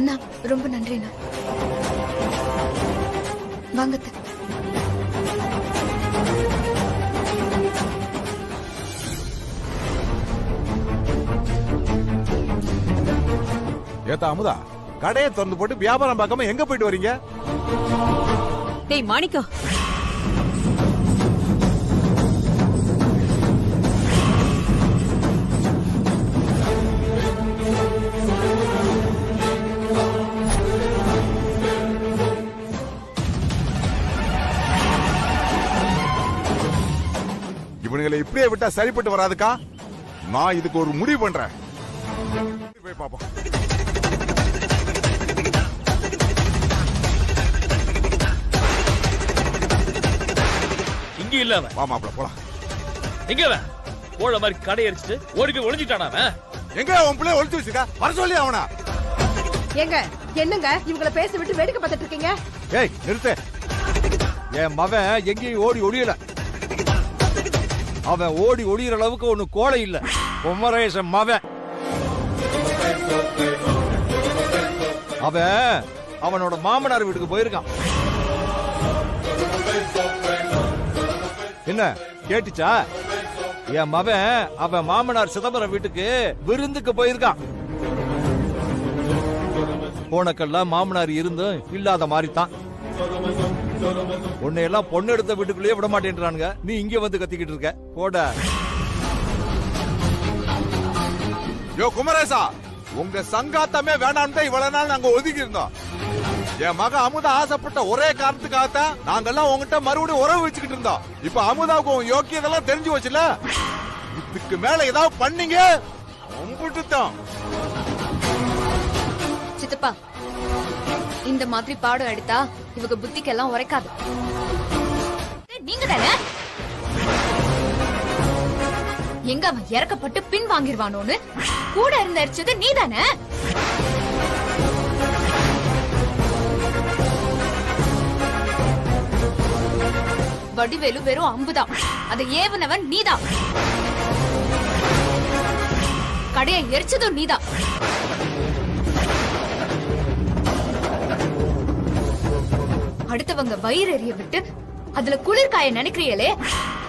அண்ணா ரொம்ப நன்றிண்ணா. வாங்கத்த. ஏத்தா அமுதா, கடையை திறந்து போட்டு வியாபாரம் பார்க்காம எங்க போயிட்டு வரீங்க? டேய் மாணிக்கம், இவனுங்களை இப்படியே விட்டா சரிப்பட்டு வராதுக்கா. நான் இதுக்கு ஒரு முடிவு பண்றேன். போய் பாப்போம். இங்க இல்ல அவன். வா மாப்ள போலாம். எங்க அவன்? ஓட மாதிரி கடை அடிச்சிட்டு ஓடி போய் ஒளிஞ்சிட்டானா அவன்? எங்க உன் பிள்ளை ஒளிச்சு வச்சிருக்கா? வர சொல்லி அவனா. ஏங்க என்னங்க இவங்களை பேச விட்டு வேடிக்கை பார்த்துட்டு இருக்கீங்க? ஏய் நிறுத்து. என் மவன் எங்கேயும் ஓடி ஒளியல. அவன் ஓடி ஒளியற அளவுக்கு ஒண்ணு கோலை இல்ல. குமரேசன் மவன். அவன் அவனோட மாமனார் வீட்டுக்கு போயிருக்கான். என்ன கேட்டுச்சா? என் மவன் அவன் மாமனார் சிதம்பரம் வீட்டுக்கு விருந்துக்கு போயிருக்கான். போனக்கெல்லாம் மாமனார் இருந்தும் இல்லாத மாதிரி தான். உன்னையெல்லாம் பொண்ணு எடுத்த வீட்டுக்குள்ளேயே விட மாட்டேன்றானுங்க. நீ இங்க வந்து கத்திக்கிட்டு இருக்க. போட. யோ குமரேசா, உங்க சங்காத்தமே வேணாம் தான் இவ்வளவு நாள் நாங்க ஒதுக்கி இருந்தோம். என் மக அமுதா ஆசைப்பட்ட ஒரே காரணத்துக்காகத்தான் நாங்கெல்லாம் உங்ககிட்ட மறுபடியும் உறவு வச்சுக்கிட்டு இருந்தோம். இப்ப அமுதாவுக்கு உன் யோக்கியதெல்லாம் தெரிஞ்சு வச்சுல. இதுக்கு மேல ஏதாவது பண்ணீங்க உங்ககிட்டதான். சித்தப்பா, இந்த மாதிரி பாடம் எடுத்தா இவங்க புத்திக்கெல்லாம் உரைக்காது. நீங்க தானே எங்க அவன் இறக்கப்பட்டு பின் வாங்கிடுவானோன்னு கூட இருந்து அடிச்சது நீ தானே? வடிவேலு வெறும் அம்புதான், அதை ஏவனவன் நீதான். கடையை எரிச்சதும் நீதான். அடுத்தவங்க வயிறு எரிய விட்டு அதுல குளிர்காய நினைக்கிறீங்களே,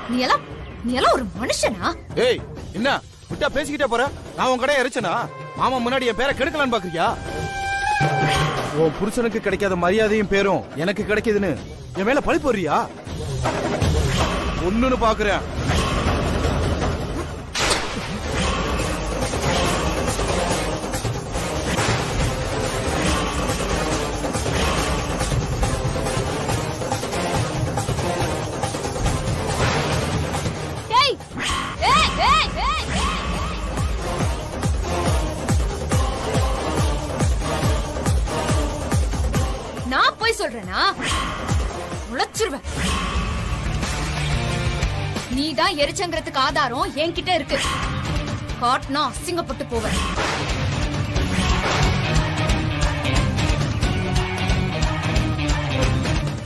நீ எல்லாம் ஒரு மனுஷனா? ஏய் என்ன விட்டா பேசிக்கிட்டே போற? நான் உன் கடையை எரிச்சனா? மாமா முன்னாடி என் பேரை கெடுக்கலான்னு பாக்குறியா? உன் புருஷனுக்கு கிடைக்காத மரியாதையும் பேரும் எனக்கு கிடைக்குதுன்னு என் மேல பழி போடுறியா? ஒண்ணுன்னு பாக்குறேன். நான் போய் சொல்றேனா? உழைச்சிருவேன். நீதான் எரிச்சங்கிறதுக்கு ஆதாரம் என்கிட்ட இருக்கு. காட்னா அசிங்கப்பட்டு போவேன்.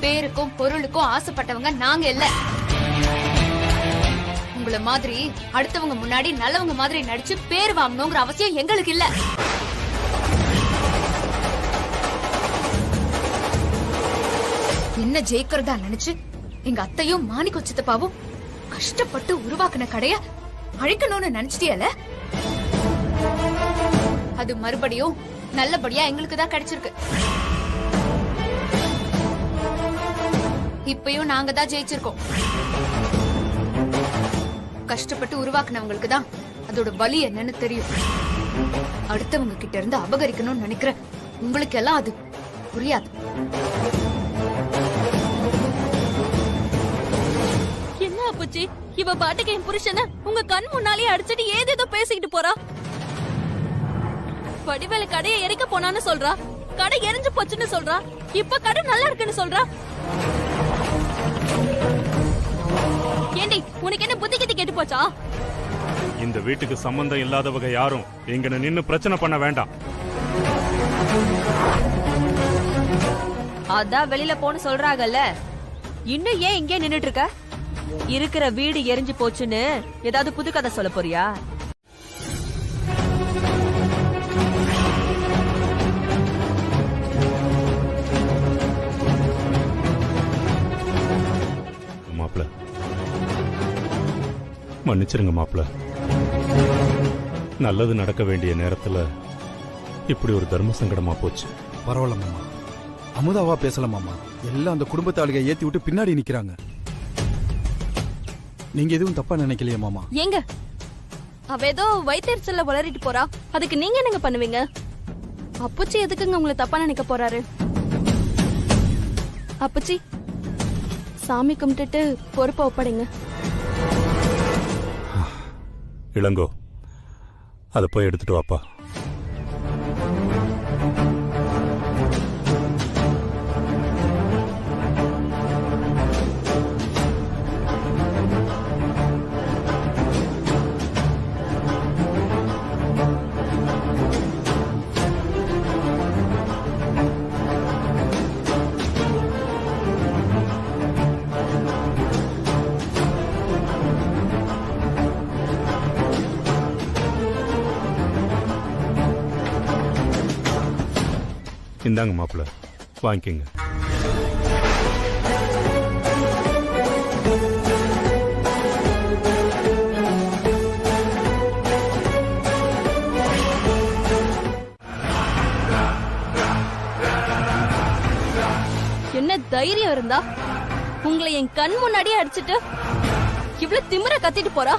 பேருக்கும் பொருளுக்கும் ஆசைப்பட்டவங்க நாங்க இல்ல. உங்கள மாதிரி அடுத்தவங்க முன்னாடி நல்லவங்க மாதிரி நடிச்சு பேர் வாங்கணுங்கிற அவசியம் எங்களுக்கு இல்ல. என்ன ஜெயிக்கிறதா நினைச்சு எங்க அத்தையும் மாணிக்க சித்தப்பாவும் கஷ்டப்பட்டு உருவாக்குன கடைய அழிக்கணும்னு நினைச்சிட்டியல? அது மறுபடியும் நல்லபடியா எங்களுக்கு தான் கிடைச்சிருக்கு. இப்பயும் நாங்க தான் ஜெயிச்சிருக்கோம். கஷ்டப்பட்டு உருவாக்குனவங்களுக்கு தான் அதோட வலி என்னன்னு தெரியும். அடுத்தவங்க கிட்ட இருந்து அபகரிக்கணும்னு நினைக்கிற உங்களுக்கு எல்லாம் அது புரியாது. புச்சி இவ பாட்டுக்கு என் புருஷனை உங்க கண் முன்னாலே அடிச்சிட்டு ஏதேதோ பேசிக்கிட்டு போறா. வடிவேலு கடையை எரிக்க போனான்னு சொல்றா, கடை எரிஞ்சு போச்சுன்னு சொல்றா, இப்ப கடை நல்லா இருக்குன்னு சொல்றா. ஏண்டி உனக்கு என்ன புத்தி கித்தி கேட்டு போச்சா? இந்த வீட்டுக்கு சம்பந்தம் இல்லாதவங்க யாரும் இங்க நின்னு பிரச்சனை பண்ண வேண்டாம். அதான் வெளியில போன்னு சொல்றாங்கல்ல, இன்னும் ஏன் இங்கே நின்னுட்டு இருக்க? இருக்கிற வீடு எரிஞ்சு போச்சுன்னு ஏதாவது புது கதை சொல்ல போறியா? மாப்பிள, மன்னிச்சிருங்க மாப்பிள. நல்லது நடக்க வேண்டிய நேரத்துல இப்படி ஒரு தர்ம சங்கடமா போச்சு. பரவாயில்ல மாமா, அமுதாவா பேசல மாமா. எல்லாம் அந்த குடும்பத்தாளுக ஏத்தி விட்டு பின்னாடி நிக்கிறாங்க. நீங்க எதுவும் தப்பா நினைக்கலையா மாமா? ஏங்க அவ ஏதோ வயிற்றுச்சல்ல வளரிட்டு போறா, அதுக்கு நீங்க என்னங்க பண்ணுவீங்க? அப்புச்சி எதுக்குங்க உங்களை தப்பா நினைக்க போறாரு? அப்புச்சி சாமி கும்பிட்டுட்டு பொறுப்பை ஒப்படைங்க. இளங்கோ, அதை போய் எடுத்துட்டு வாப்பா. இந்தாங்க மாப்பிள்ள, வாங்கிக்கங்க. என்ன தைரியம் இருந்தா உங்களை என் கண் முன்னாடியே அடிச்சிட்டு இவ்வளவு திமிர கத்திட்டு போறா?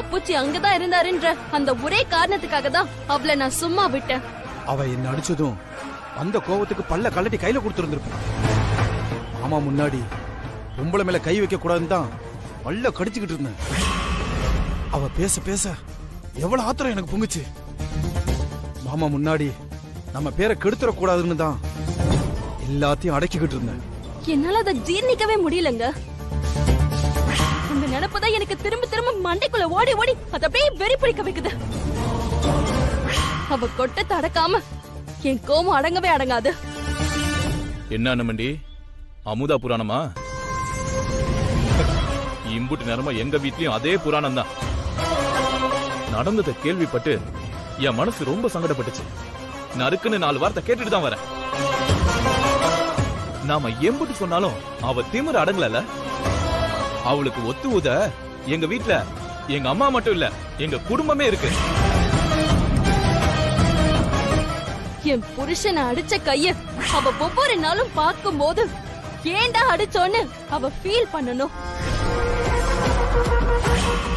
அப்புச்சி அங்கதான் இருந்தாருன்ற அந்த ஒரே காரணத்துக்காக தான் அவளை நான் சும்மா விட்டேன். அவ என்ன அடிச்சதும் அந்த கோவத்துக்கு பல்ல கலட்டி கையில கொடுத்துருந்துருப்பான். மாமா முன்னாடி பொம்பளை மேல கை வைக்க கூடாதுன்னு தான் பல்ல கடிச்சுக்கிட்டு இருந்தேன். அவ பேச பேச எவ்வளவு ஆத்திரம் எனக்கு பொங்குச்சு. மாமா முன்னாடி நம்ம பேரை கெடுத்துட கூடாதுன்னு தான் எல்லாத்தையும் அடக்கிக்கிட்டு இருந்தேன். என்னால அதை ஜீர்ணிக்கவே முடியலங்க. அந்த நினைப்புதான் எனக்கு திரும்ப திரும்ப மண்டைக்குள்ள ஓடி ஓடி அதை அப்படியே வெறி பிடிக்க வைக்குது. அவ கொட்ட தடக்காம என் கோபம் அடங்கவே அடங்காது. என்ன அண்ணமண்டி, அமுதா புராணமா? இம்புட்டு நேரமா எங்க வீட்லயும் அதே புராணம் தான். நடந்ததை கேள்விப்பட்டு என் மனசு ரொம்ப சங்கடப்பட்டுச்சு. நறுக்குன்னு 4 வார்த்தை கேட்டுட்டு தான் வரேன். நாம எம்புட்டு சொன்னாலும் அவ திமிர அடங்கல. அவளுக்கு ஒத்து ஊத எங்க வீட்ல எங்க அம்மா மட்டும் இல்ல, எங்க குடும்பமே இருக்கு. என் புருஷனை அடிச்ச கைய அவ ஒவ்வொரு நாளும் பார்க்கும் போது ஏண்டா அடிச்சோன்னு அவ ஃபீல் பண்ணணும்.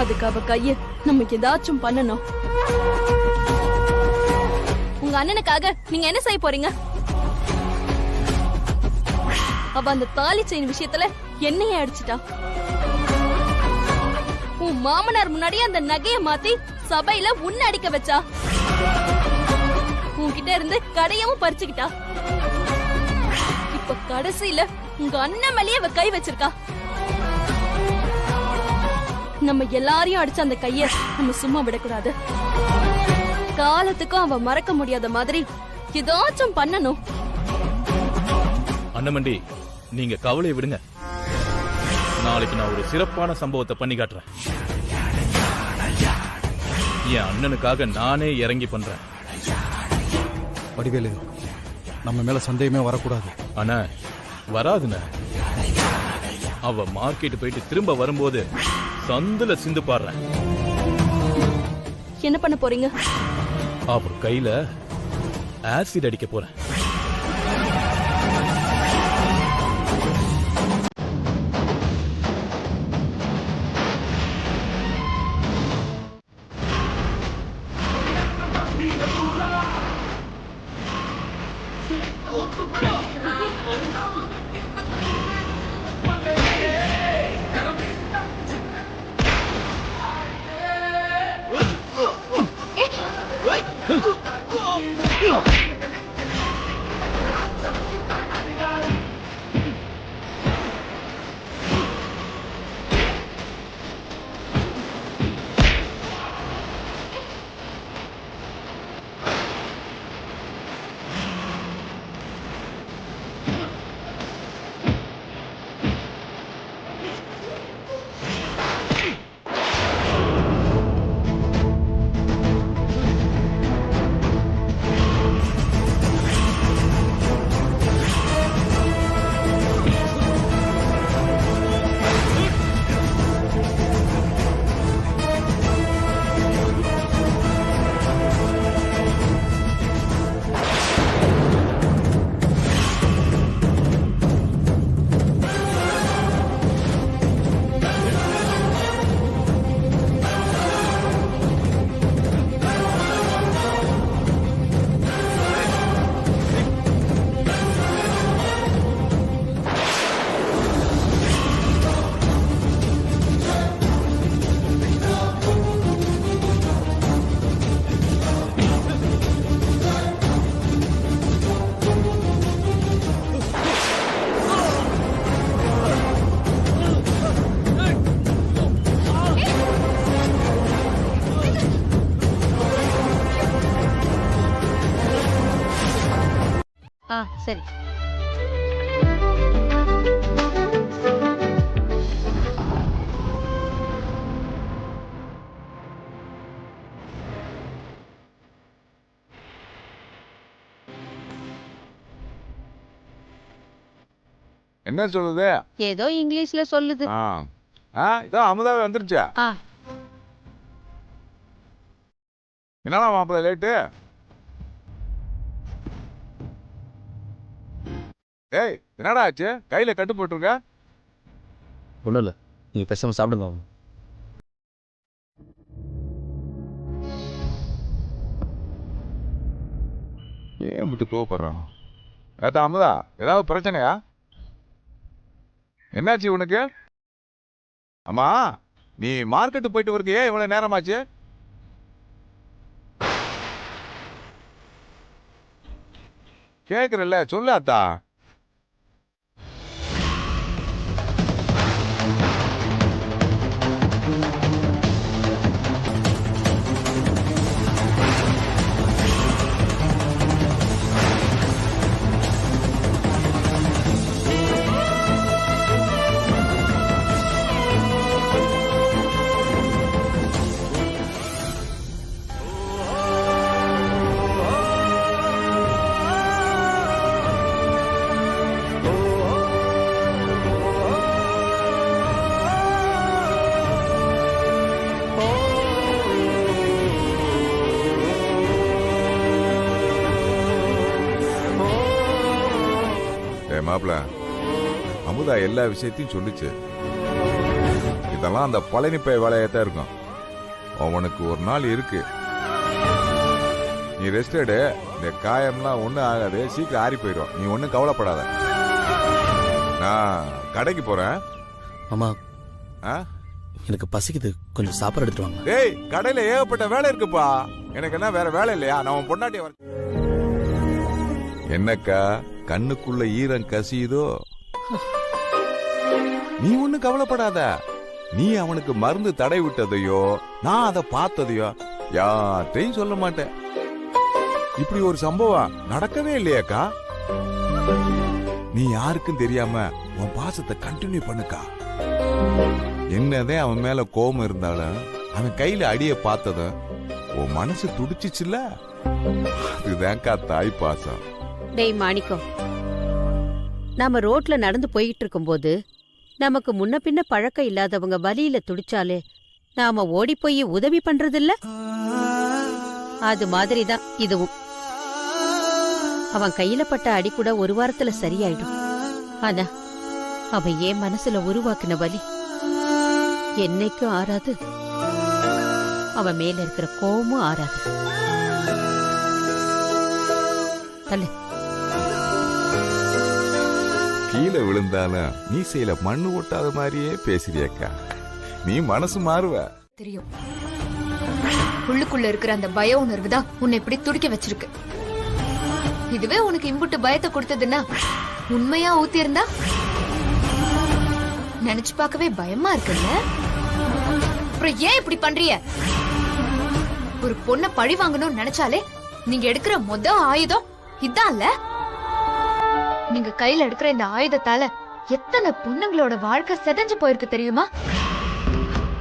அதுக்கு அவ கைய நம்ம ஏதாச்சும் பண்ணணும். உங்க அண்ணனுக்காக நீங்க என்ன செய்ய போறீங்க? அவ அந்த தாலி செயின் விஷயத்துல என்னையே அடிச்சிட்டா. உன் மாமனார் முன்னாடி அந்த நகைய மாத்தி சபையில உன்ன அடிக்க வச்சா. உன்கிட்ட இருந்து கடையவும் பறிச்சுக்கிட்டா. இப்ப கடைசியில உங்க அண்ணன் மேலேயே அவ கை வச்சிருக்கா. நம்ம எல்லாரையும் அடிச்ச அந்த கைய நம்ம சும்மா விடக்கூடாது. காலத்துக்கும் அவ மறக்க முடியாத மாதிரி ஏதாச்சும் பண்ணணும். அண்ணமண்டி, நீங்க கவலையை விடுங்க. நாளைக்கு நான் ஒரு சிறப்பான சம்பவத்தை பண்ணி காட்டுறேன். என் அண்ணனுக்காக நானே இறங்கி பண்றேன். வடிவேலு, நம்ம மேல சந்தேகமே வரக்கூடாது. அண்ணா, வராதுண்ண. அவ மார்க்கெட் போயிட்டு திரும்ப வரும்போது சந்துல சிந்து பாடுறேன். என்ன பண்ண போறீங்க? அவ கையில ஆசிட் அடிக்க போறேன். சரி. என்ன சொல்லுது? ஏதோ இங்கிலீஷ்ல சொல்லுது. இதான் அமுதாவே வந்துருச்சா? என்னடா மாப்பிள்ள லேட்டு? ஏய் என்னடா ஆச்சு? கையில கட்டு போட்டுருக்க? ஒன்றும் இல்லை, நீங்கள் பேசாமல் சாப்பிடுங்க. ஏன் விட்டு கோவப்படுறான்? ஏத்தா அமுதா, ஏதாவது பிரச்சனையா? என்னாச்சு உனக்கு? அம்மா, நீ மார்க்கெட்டு போயிட்டு வரக்கு ஏன் இவ்வளவு நேரமாச்சு? கேக்குறல்ல, சொல்லு அத்தா. மாப்ள, அமுதா எல்லா விஷயத்தையும் சொல்லிச்சு. இதெல்லாம் அந்த பழனிப்பை வேலையாத்தான் இருக்கும். அவனுக்கு ஒரு நாள் இருக்கு. நீ ரெஸ்ட் எடு. இந்த காயம்லாம் ஒண்ணும் ஆகாது, சீக்கிரம் ஆறி போயிடும். நீ ஒன்னும் கவலைப்படாத. நான் கடைக்கு போறேன். மாமா, எனக்கு பசிக்குது, கொஞ்சம் சாப்பாடு எடுத்துட்டு வாங்க. டேய், கடையில ஏகப்பட்ட வேலை இருக்குப்பா. எனக்கு என்ன வேற வேலை இல்லையா? நான் உன் பொண்டாட்டிய வர. என்னக்கா கண்ணுக்குள்ள ஈரம் கசியுதோ? நீ ஒண்ணு கவலைப்படாத. நீ அவனுக்கு மருந்து தடை விட்டதையோ நான் அதை பார்த்ததையோ யார்ட்டையும் சொல்ல மாட்டேன். இப்படி ஒரு சம்பவம் நடக்கவே இல்லையாக்கா. நீ யாருக்கும் தெரியாம உன் பாசத்தை கண்டினியூ பண்ணுக்கா. என்னதே அவன் மேல கோபம் இருந்தாலும் அவன் கையில அடிய பார்த்ததும் உன் மனசு துடிச்சிச்சுல்ல, அதுதான்க்கா தாய் பாசம். டேய் மாணிக்கம், நாம ரோட்ல நடந்து போயிட்டு இருக்கும்போது நமக்கு முன்ன பின்ன பழக்கம் இல்லாதவங்க வலியில துடிச்சாலே நாம ஓடி போய் உதவி பண்றதில்ல? அது மாதிரிதான் இதுவும். அவன் கையில பட்ட அடி கூட ஒரு வாரத்துல சரியாயிடும். ஆனா அவன் என் மனசுல உருவாக்குன வலி என்னைக்கும் ஆறாது. அவன் மேல இருக்கிற கோபமும் ஆறாது. தள்ளு. கீழே விழுந்தாலும் மீசையில மண்ணு ஒட்டாத மாதிரியே பேசுறியக்கா. நீ மனசு மாறுவ. தெரியும். உள்ளுக்குள்ள இருக்கிற அந்த பய உணர்வு தான் உன்னை இப்படி துடிக்க வச்சிருக்கு. இதுவே உனக்கு இம்புட்டு பயத்தை கொடுத்ததுன்னா உண்மையா ஊத்தி இருந்தா நினைச்சு பார்க்கவே பயமா இருக்குல்ல. அப்புறம் ஏன் இப்படி பண்றீங்க? ஒரு பொண்ண பழி வாங்கணும்னு நினைச்சாலே நீங்க எடுக்கிற ஆயுதம் இதான்ல. நீங்க கையில எடுக்கிற இந்த ஆயுதத்தால எத்தனை பொண்ணுங்களோட வாழ்க்கை செதஞ்சு போயிருக்கு தெரியுமா?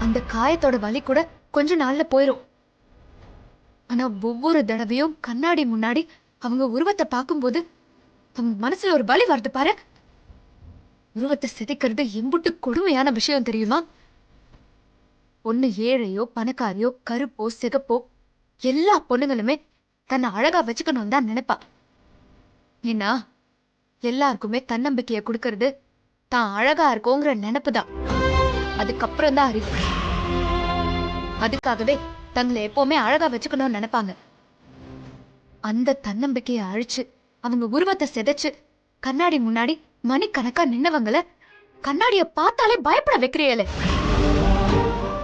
அந்த காயத்தோட வலி கூட கொஞ்ச நாள்ல போயிரும். ஆனா ஒவ்வொரு தடவையும் கண்ணாடி முன்னாடி அவங்க உருவத்தை பார்க்கும்போது அவங்க மனசுல ஒரு வலி வருது பாரு. உருவத்தை சிதைக்கிறது எம்புட்டு கொடுமையான விஷயம் தெரியுமா? பொண்ணு ஏழையோ பணக்காரியோ கருப்போ சிகப்போ எல்லா பொண்ணுங்களுமே தன்னை அழகா வச்சுக்கணும் தான் நினைப்பா. ஏன்னா எல்லாருக்குமே தன்னம்பிக்கைய கொடுக்கறது தான் அழகா இருக்கோங்கிற நினைப்புதான். அதுக்கப்புறம் தான் அறிவு. அதுக்காகவே தங்களை எப்பவுமே அழகா வச்சுக்கணும்னு நினைப்பாங்க. அந்த தன்னம்பிக்கையை அழிச்சு அவங்க உருவத்தை சிதைச்சு கண்ணாடி முன்னாடி மணிக்கணக்கா நின்னவங்கள கண்ணாடிய பார்த்தாலே பயப்பட வைக்கிறீங்களே.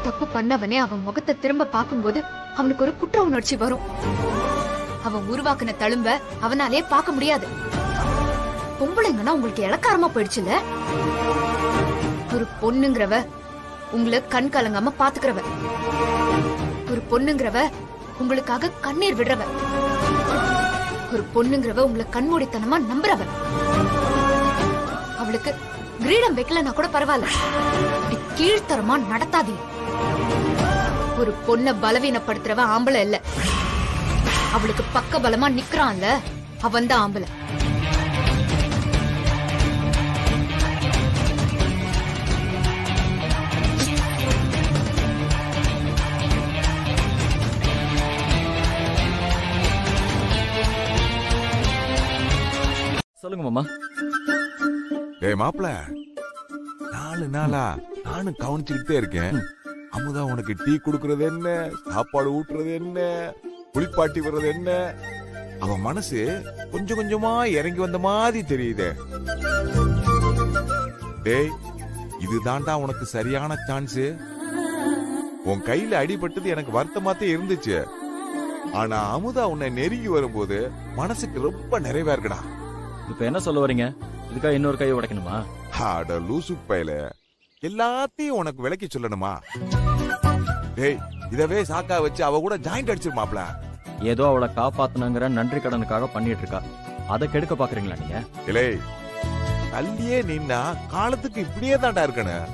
தப்பு பண்ணவனே அவன் முகத்தை திரும்ப பார்க்கும்போது அவனுக்கு ஒரு குற்ற உணர்ச்சி வரும். அவன் உருவாக்குன தழும்ப அவனாலே பார்க்க முடியாது. பொம்பளைங்கன்னா உங்களுக்கு இளக்காரமா போயிடுச்சுல. ஒரு பொண்ணுங்கிறவ உங்களை கண் கலங்காம பாத்துக்கிறவ. ஒரு பொண்ணுங்கிறவ உங்களுக்காக கண்ணீர் விடுறவ. ஒரு பொண்ணுங்கிறவ உங்களை கண்மூடித்தனமா நம்புறவ. அவளுக்கு கிரீடம் வைக்கலன்னா கூட பரவாயில்ல, கீழ்த்தரமா நடத்தாதீங்க. ஒரு பொண்ண பலவீனப்படுத்துறவ ஆம்பளை இல்ல, அவளுக்கு பக்க பலமா நிக்கிறான்ல அவன் தான் ஆம்பளை. சொல்லுங்க மாமா. டேய் மாப்ள, 4 நாளா நானும் கவனிச்சுக்கிட்டே இருக்கேன். அமுதா உனக்கு டீ குடுக்கறது என்ன, சாப்பாடு ஊட்டுறது என்ன, குளிப்பாட்டி வர்றது என்ன, அவன் மனசு கொஞ்சம் கொஞ்சமா இறங்கி வந்த மாதிரி தெரியுதே. டேய், இதுதான்டா உனக்கு சரியான சான்ஸ். உன் கையில அடிபட்டது எனக்கு வருத்தமாத்தே இருந்துச்சு. ஆனா அமுதா உன்னை நெருங்கி வரும்போது மனசுக்கு ரொம்ப நிறைவா இருக்குடா. இப்ப என்ன சொல்ல வரீங்க? இதுக்காக இன்னொரு கையை உடைக்கணுமா? அட லூசு பையல, எல்லாத்தையும் உனக்கு விளக்கி சொல்லணுமா? டேய், இதவே சாக்கா வச்சு அவ கூட ஜாயிண்ட் அடிச்சிருமாப்ல. ஏதோ அவளை காப்பாத்தணுங்கிற நன்றி கடனுக்காக பண்ணிட்டு இருக்கா, அதை கெடுக்க பாக்குறீங்களா நீங்க? இலே, தள்ளியே நின்னா காலத்துக்கு இப்படியே தாண்டா இருக்கணும்.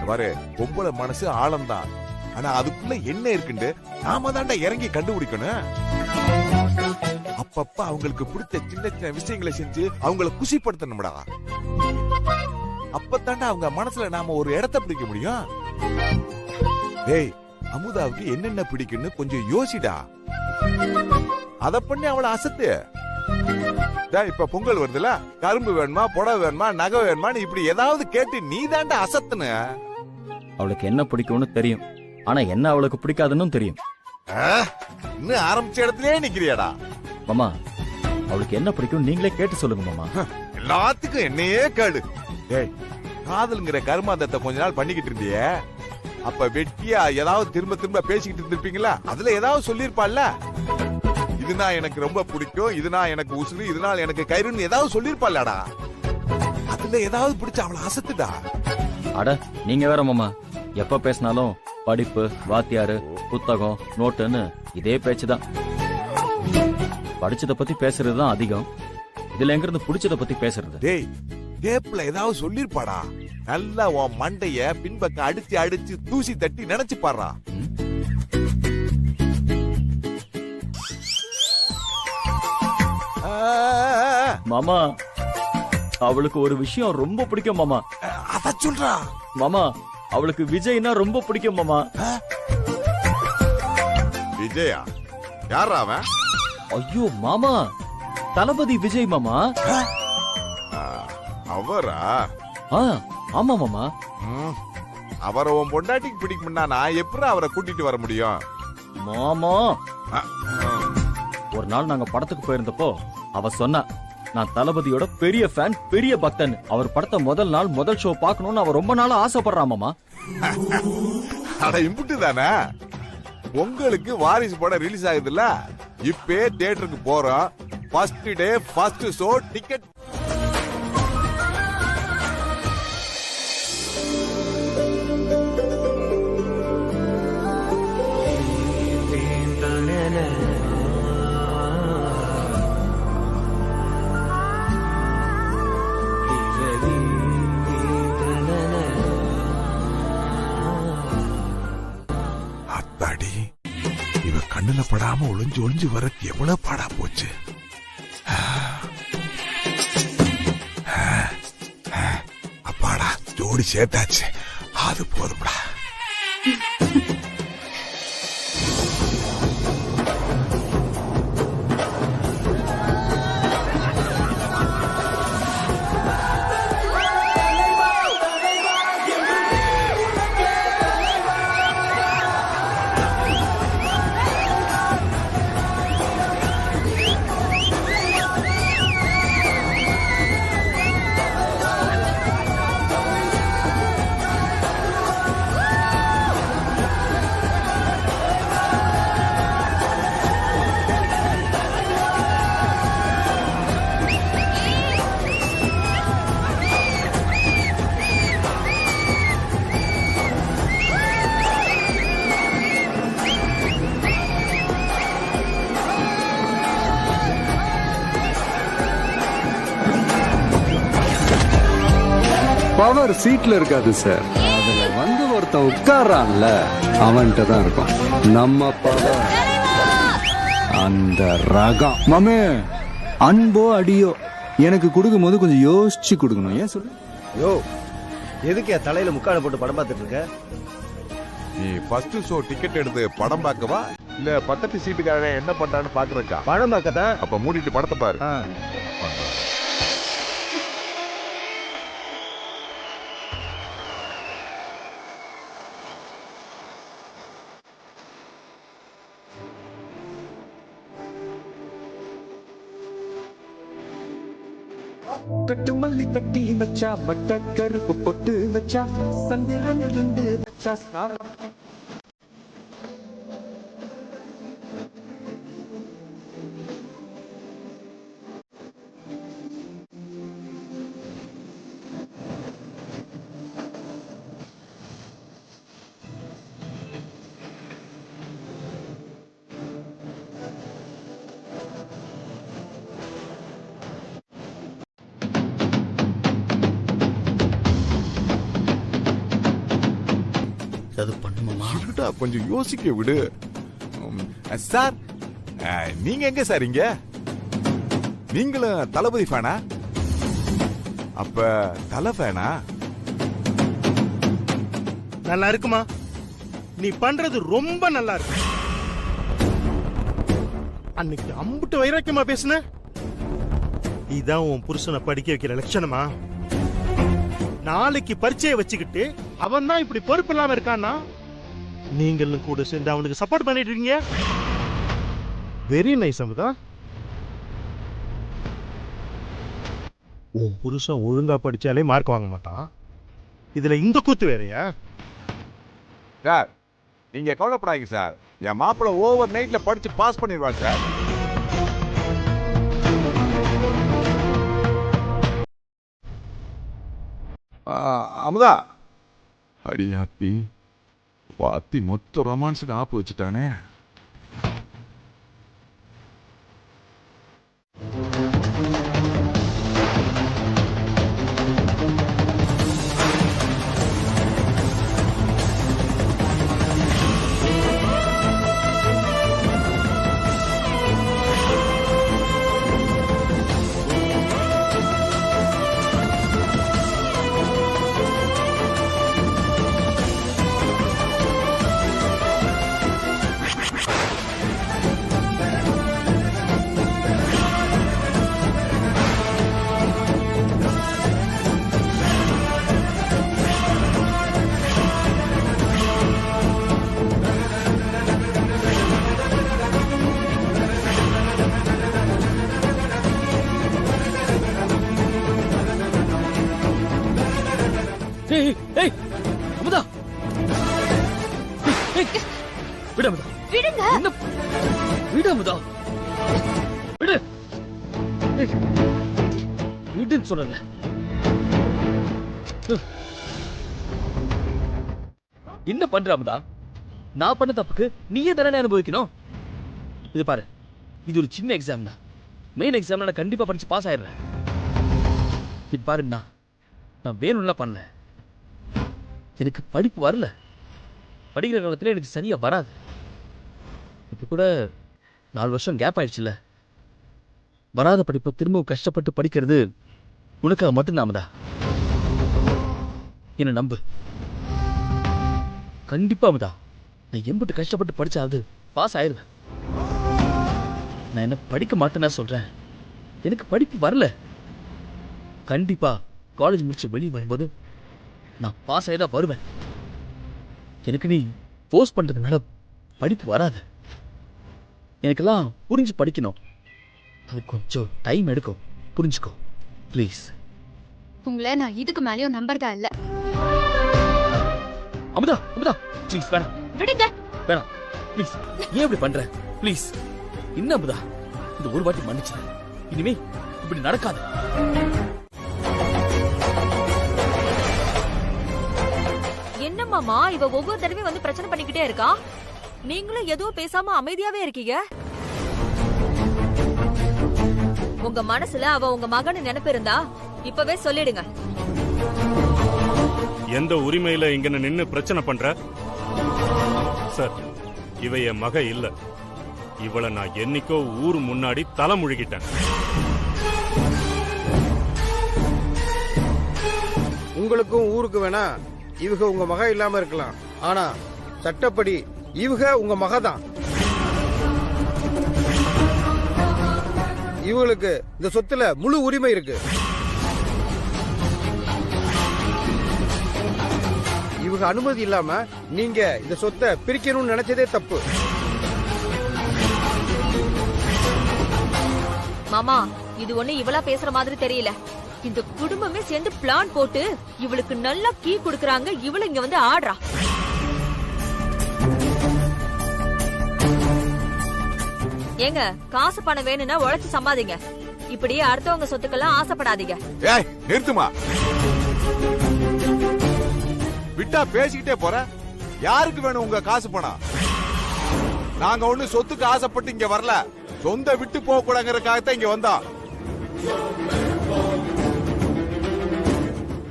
பாரு, பொம்பளை மனசு ஆழம்தான். ஆனா அதுக்குள்ள என்ன இருக்குன்னு நாம தாண்டா இறங்கி கண்டுபிடிக்கணும். அப்பப்ப அவங்களுக்கு பிடிச்ச சின்ன சின்ன விஷயங்களை செஞ்சு அவங்கள குஷிப்படுத்தணும்டா. அப்பத்தாண்டா அவங்க மனசுல நாம ஒரு இடத்தை பிடிக்க முடியும். டேய், அமுதாவுக்கு என்னென்ன பிடிக்குன்னு கொஞ்சம் யோசிடா. அத பண்ணி அவளை அசத்து. இப்ப பொங்கல் வருதுல, கரும்பு வேணுமா, புடவை வேணுமா, நகை வேணுமான்னு இப்படி ஏதாவது கேட்டு நீ தாண்டா அசத்துன. அவளுக்கு என்ன பிடிக்கும்னு தெரியும், ஆனா என்ன அவளுக்கு பிடிக்காதுன்னு தெரியும். இன்னும் ஆரம்பிச்ச இடத்துலயே நிக்கிறியாடா. மாமா, அவளுக்கு என்ன பிடிக்கும் நீங்களே கேட்டு சொல்லுங்க மாமா. எல்லாத்துக்கும் என்னையே கேடு. டேய், காதல்ங்கிற கர்மாந்தத்தை கொஞ்ச நாள் பண்ணிக்கிட்டு இருந்தியே, அப்ப வெட்டியா ஏதாவது திரும்ப திரும்ப பேசிக்கிட்டு இருந்திருப்பீங்களா? அதுல ஏதாவது சொல்லிருப்பாள்ல, இதுனா எனக்கு ரொம்ப பிடிக்கும், இதுனா எனக்கு உசுறு, இதனால எனக்கு கயிறுன்னு ஏதாவது சொல்லிருப்பாள்லடா. அதுல ஏதாவது பிடிச்ச அவளை அசத்துடா. அட நீங்க வேற மாமா, எப்ப பேசினாலும் படிப்பு, வாத்தியாரு, புத்தகம், நோட்டுன்னு இதே பேச்சுதான். படிச்சத பத்தி பேசுறதுதான் அதிகம். இதுல எங்க இருந்து பிடிச்சத பத்தி பேசுறது? டேய், கேப்ல ஏதாவது சொல்லிருப்பாடா. நல்லா உன் மண்டைய பின்பக்கம் அடிச்சு அடிச்சு தூசி தட்டி நினைச்சு பாடுறா. மாமா, அவளுக்கு ஒரு விஷயம் ரொம்ப பிடிக்கும் மாமா. அத சொல்றா. மாமா, அவளுக்கு விஜய்னா ரொம்ப பிடிக்கும் மாமா. விஜயா? யாரா அவன்? ஐயோ மாமா, தளபதி விஜய் மாமா. அவரா? ஆமா மாமா. அவரை உன் பொண்டாட்டிக்கு பிடிக்கும்னா நான் எப்படி அவரை கூட்டிட்டு வர முடியும்? மாமா, ஒரு நாள் நாங்க படத்துக்கு போயிருந்தப்போ அவ சொன்னா, நான் தளபதியோட பெரிய ஃபேன், பெரிய பக்தன். அவர் படத்தை முதல் நாள் முதல் ஷோ பார்க்கணும்னு அவ ரொம்ப நாளா ஆசைப்படுறா மாமா. அட இம்புட்டு தானே? பொங்கலுக்கு வாரிசு படம் ரிலீஸ் ஆகுதுல்ல, இப்பே தியேட்டருக்கு போறோம். First day first show ticket. அத்தாடி, இவ கண்ணுல படாம ஒளிஞ்சு ஒளிஞ்சு வர எவ்வளவு பாடா போச்சு. அப்பாடா, ஜோடி சேர்த்தாச்சு, அது போதும்டா. பவர் சீட்ல இருக்காது சார், அதுல வந்து ஒருத்தன் உட்கார்றான்ல அவன்கிட்ட தான் இருக்கும் நம்ம பவர். அந்த ரகம் மாமே, அன்போ அடியோ எனக்கு கொடுக்கும் போது கொஞ்சம் யோசிச்சு கொடுக்கணும். ஏன் சொல்லு? யோ, எதுக்கு தலையில முக்காட போட்டு படம் பார்த்துட்டு இருக்க? நீ ஃபர்ஸ்ட் ஷோ டிக்கெட் எடுத்து படம் பார்க்கவா, இல்ல பக்கத்து சீட்டுக்காரன் என்ன பண்றான்னு பாக்குறக்கா? படம் பார்க்கத்தான். அப்ப மூடிட்டு படத்தை பாரு. கட்டு மல்லி கட்டி வச்சா, வட்ட கருப்பு பொட்டு வச்சா, சந்திரன் இருந்து வச்சா சாரம். கொஞ்சம் யோசிக்க விடு சார். நீங்க எங்க சார்? இங்க நீங்களும் தளபதி ஃபேனா? அப்ப தல ஃபேனா? நல்லா இருக்குமா? நீ பண்றது ரொம்ப நல்லா இருக்கு. அன்னைக்கு அம்புட்டு வைராக்கியமா பேசுன. இதான் உன் புருஷனை படிக்க வைக்கிற லட்சணமா? நாளைக்கு பரீட்சையை வச்சுக்கிட்டு அவன் தான் இப்படி பொறுப்பு இல்லாம இருக்கான்னா, நீங்களும் கூட சேர்ந்து அவனுக்கு சப்போர்ட் பண்ணிட்டு இருக்கீங்க. Very nice Amudha. உன் புருஷன் ஒழுங்கா படிச்சாலே மார்க் வாங்க மாட்டான், இதுல இந்த கூத்து வேறையா? சார், நீங்க கவலைப்படாதீங்க சார். என் மாப்பிள்ள ஓவர் நைட்ல படிச்சு பாஸ் பண்ணிடுவான் சார். அமுதா, அடியாத்தி வாத்தி மொத்த ரொமான்ஸுக்கு ஆப்பு வச்சுட்டானே. விடுங்க. என்ன விடு அமுதா, விடு. விடுன்னு சொல்லல. என்ன பண்ற அமுதா? நான் பண்ண தப்புக்கு நீயே தானே அனுபவிக்கணும். இது பாரு, இது ஒரு சின்ன எக்ஸாம் தான். மெயின் எக்ஸாம்ல நான் கண்டிப்பா படிச்சு பாஸ் ஆயிடுறேன். இது பாரு, நான் வேணும்லாம் பண்ணல. எனக்கு படிப்பு வரல. படிக்கிற காலத்துல எனக்கு சரியா வராது. இப்ப கூட 4 வருஷம் கேப் ஆயிடுச்சுல. வராத படிப்பை திரும்பவும் கஷ்டப்பட்டு படிக்கிறது உனக்காக மட்டும் நாமதா. என்ன நம்பு. கண்டிப்பா அமுதா, நான் எம்பிட்டு கஷ்டப்பட்டு படிச்சாது பாஸ் ஆயிருவேன். நான் என்ன படிக்க மாட்டேன்னா சொல்றேன். எனக்கு படிப்பு வரல. கண்டிப்பா காலேஜ் முடிச்சு வெளியே வரும்போது நான் பாஸ் ஆகிதான் வருவேன். எனக்கு நீ போஸ்ட் பண்றதுனால படிப்பு வராது. எனக்கெல்லாம் புரிஞ்சு படிக்கணும். அது கொஞ்சம் டைம் எடுக்கும். புரிஞ்சுக்கோ ப்ளீஸ். உங்களை நான் இதுக்கு மேலேயும் நம்புறதா இல்ல. அமுதா அமுதா ப்ளீஸ் வேணாம். விடுங்க. வேணாம் ப்ளீஸ். ஏன் இப்படி பண்ற? ப்ளீஸ். என்ன அமுதா, இந்த ஒரு வாட்டி மன்னிச்சு. இனிமே இப்படி நடக்காது. என்ன மாமா இவ ஒவ்வொரு தடவையும் வந்து பிரச்சனை பண்ணிக்கிட்டே இருக்கா? நீங்களும் எதுவும் பேசாம அமைதியாவே இருக்கீங்க. உங்க மனசுல அவ உங்க மகன்னு நினைப்பு இருந்தா இப்பவே சொல்லிடுங்க. எந்த உரிமையில இங்க நின்னு பிரச்சனை பண்ற? சார், இவ என் மக இல்ல. இவளை நான் என்னைக்கோ ஊர் முன்னாடி தலை முழுகிட்டேன். உங்களுக்கும் ஊருக்கு வேணா இவங்க உங்க மக இல்லாம இருக்கலாம். ஆனா சட்டப்படி இவங்க உங்க மக தான். இவங்களுக்கு இந்த சொத்துல முழு உரிமை இருக்கு. இவங்க அனுமதி இல்லாம நீங்க இந்த சொத்தை பிரிக்கணும்னு நினைச்சதே தப்பு. மாமா, இது ஒண்ணு இவளா பேசுற மாதிரி தெரியல. இந்த குடும்பமே சேர்ந்து பிளான் போட்டு இவளுக்கு நல்லா கீ குடுக்கறாங்க. இவளு இங்க வந்து ஆடுறா. ஏங்க, காசு பணம் வேணும்னா உழைச்சு சம்பாதிங்க. இப்படி அடுத்தவங்க சொத்துக்கெல்லாம் ஆசைப்படாதீங்க. ஏய் நிறுத்துமா. விட்டா பேசிக்கிட்டே போற. யாருக்கு வேணும் உங்க காசு பணம்? நாங்க ஒண்ணு சொத்துக்கு ஆசைப்பட்டு இங்க வரல. சொந்த விட்டு போக கூடாதுங்கறதுக்காகத்தான் இங்க வந்தோம்.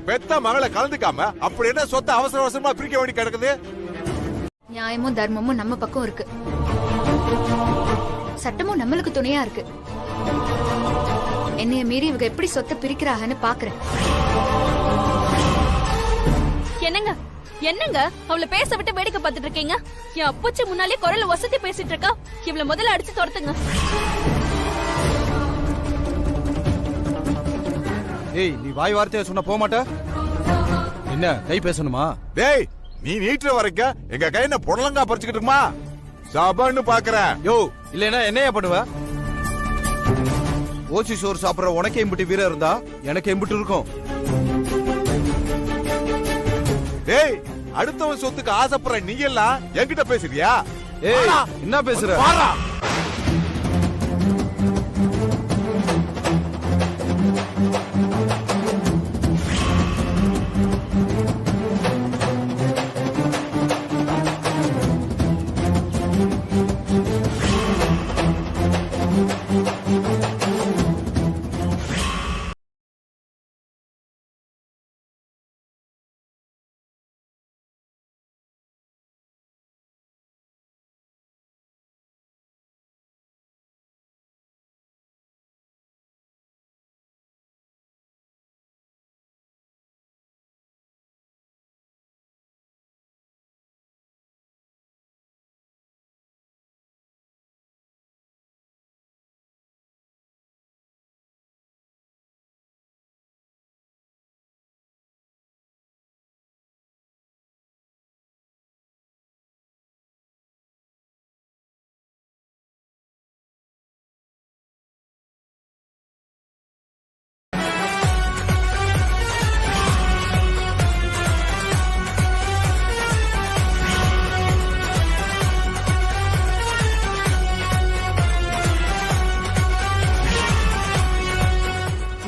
பெத்த மகளை கலந்துக்காம அப்படி என்ன சொத்தை அவசர அவசரமா பிரிக்க வேண்டி கிடக்குது? நியாயமும் தர்மமும் நம்ம பக்கம் இருக்கு. சட்டமும் நம்மளுக்கு துணையா இருக்கு. என்னைய மீறி இவங்க எப்படி சொத்தை பிரிக்கிறாங்கன்னு பாக்குறேன். என்னங்க என்னங்க அவளை பேச விட்டு வேடிக்கை பார்த்துட்டு இருக்கீங்க? என் அப்பச்சி முன்னாலே குரல்ல வசதி பேசிட்டு இருக்கா. இவளை முதல்ல அடிச்சு துரத்துங்க. ஏய், நீ வாய் வார்த்தையை சொன்ன போக மாட்ட? என்ன கை பேசணுமா? டேய், நீ நீட்டுற வரைக்கும் எங்க கை என்ன புடலங்கா பறிச்சுக்கிட்டு இருக்குமா? சபன்னு பாக்குறேன். யோ, இல்லைன்னா என்னையா பண்ணுவ? ஓசி சோறு சாப்பிடுற உனக்கு எம்பிட்டு வீரம் இருந்தா எனக்கு எம்பிட்டு இருக்கும். டேய், அடுத்தவன் சொத்துக்கு ஆசைப்படுற நீ எல்லாம் என்கிட்ட பேசுறியா? ஏய், என்ன பேசுற? வாடா.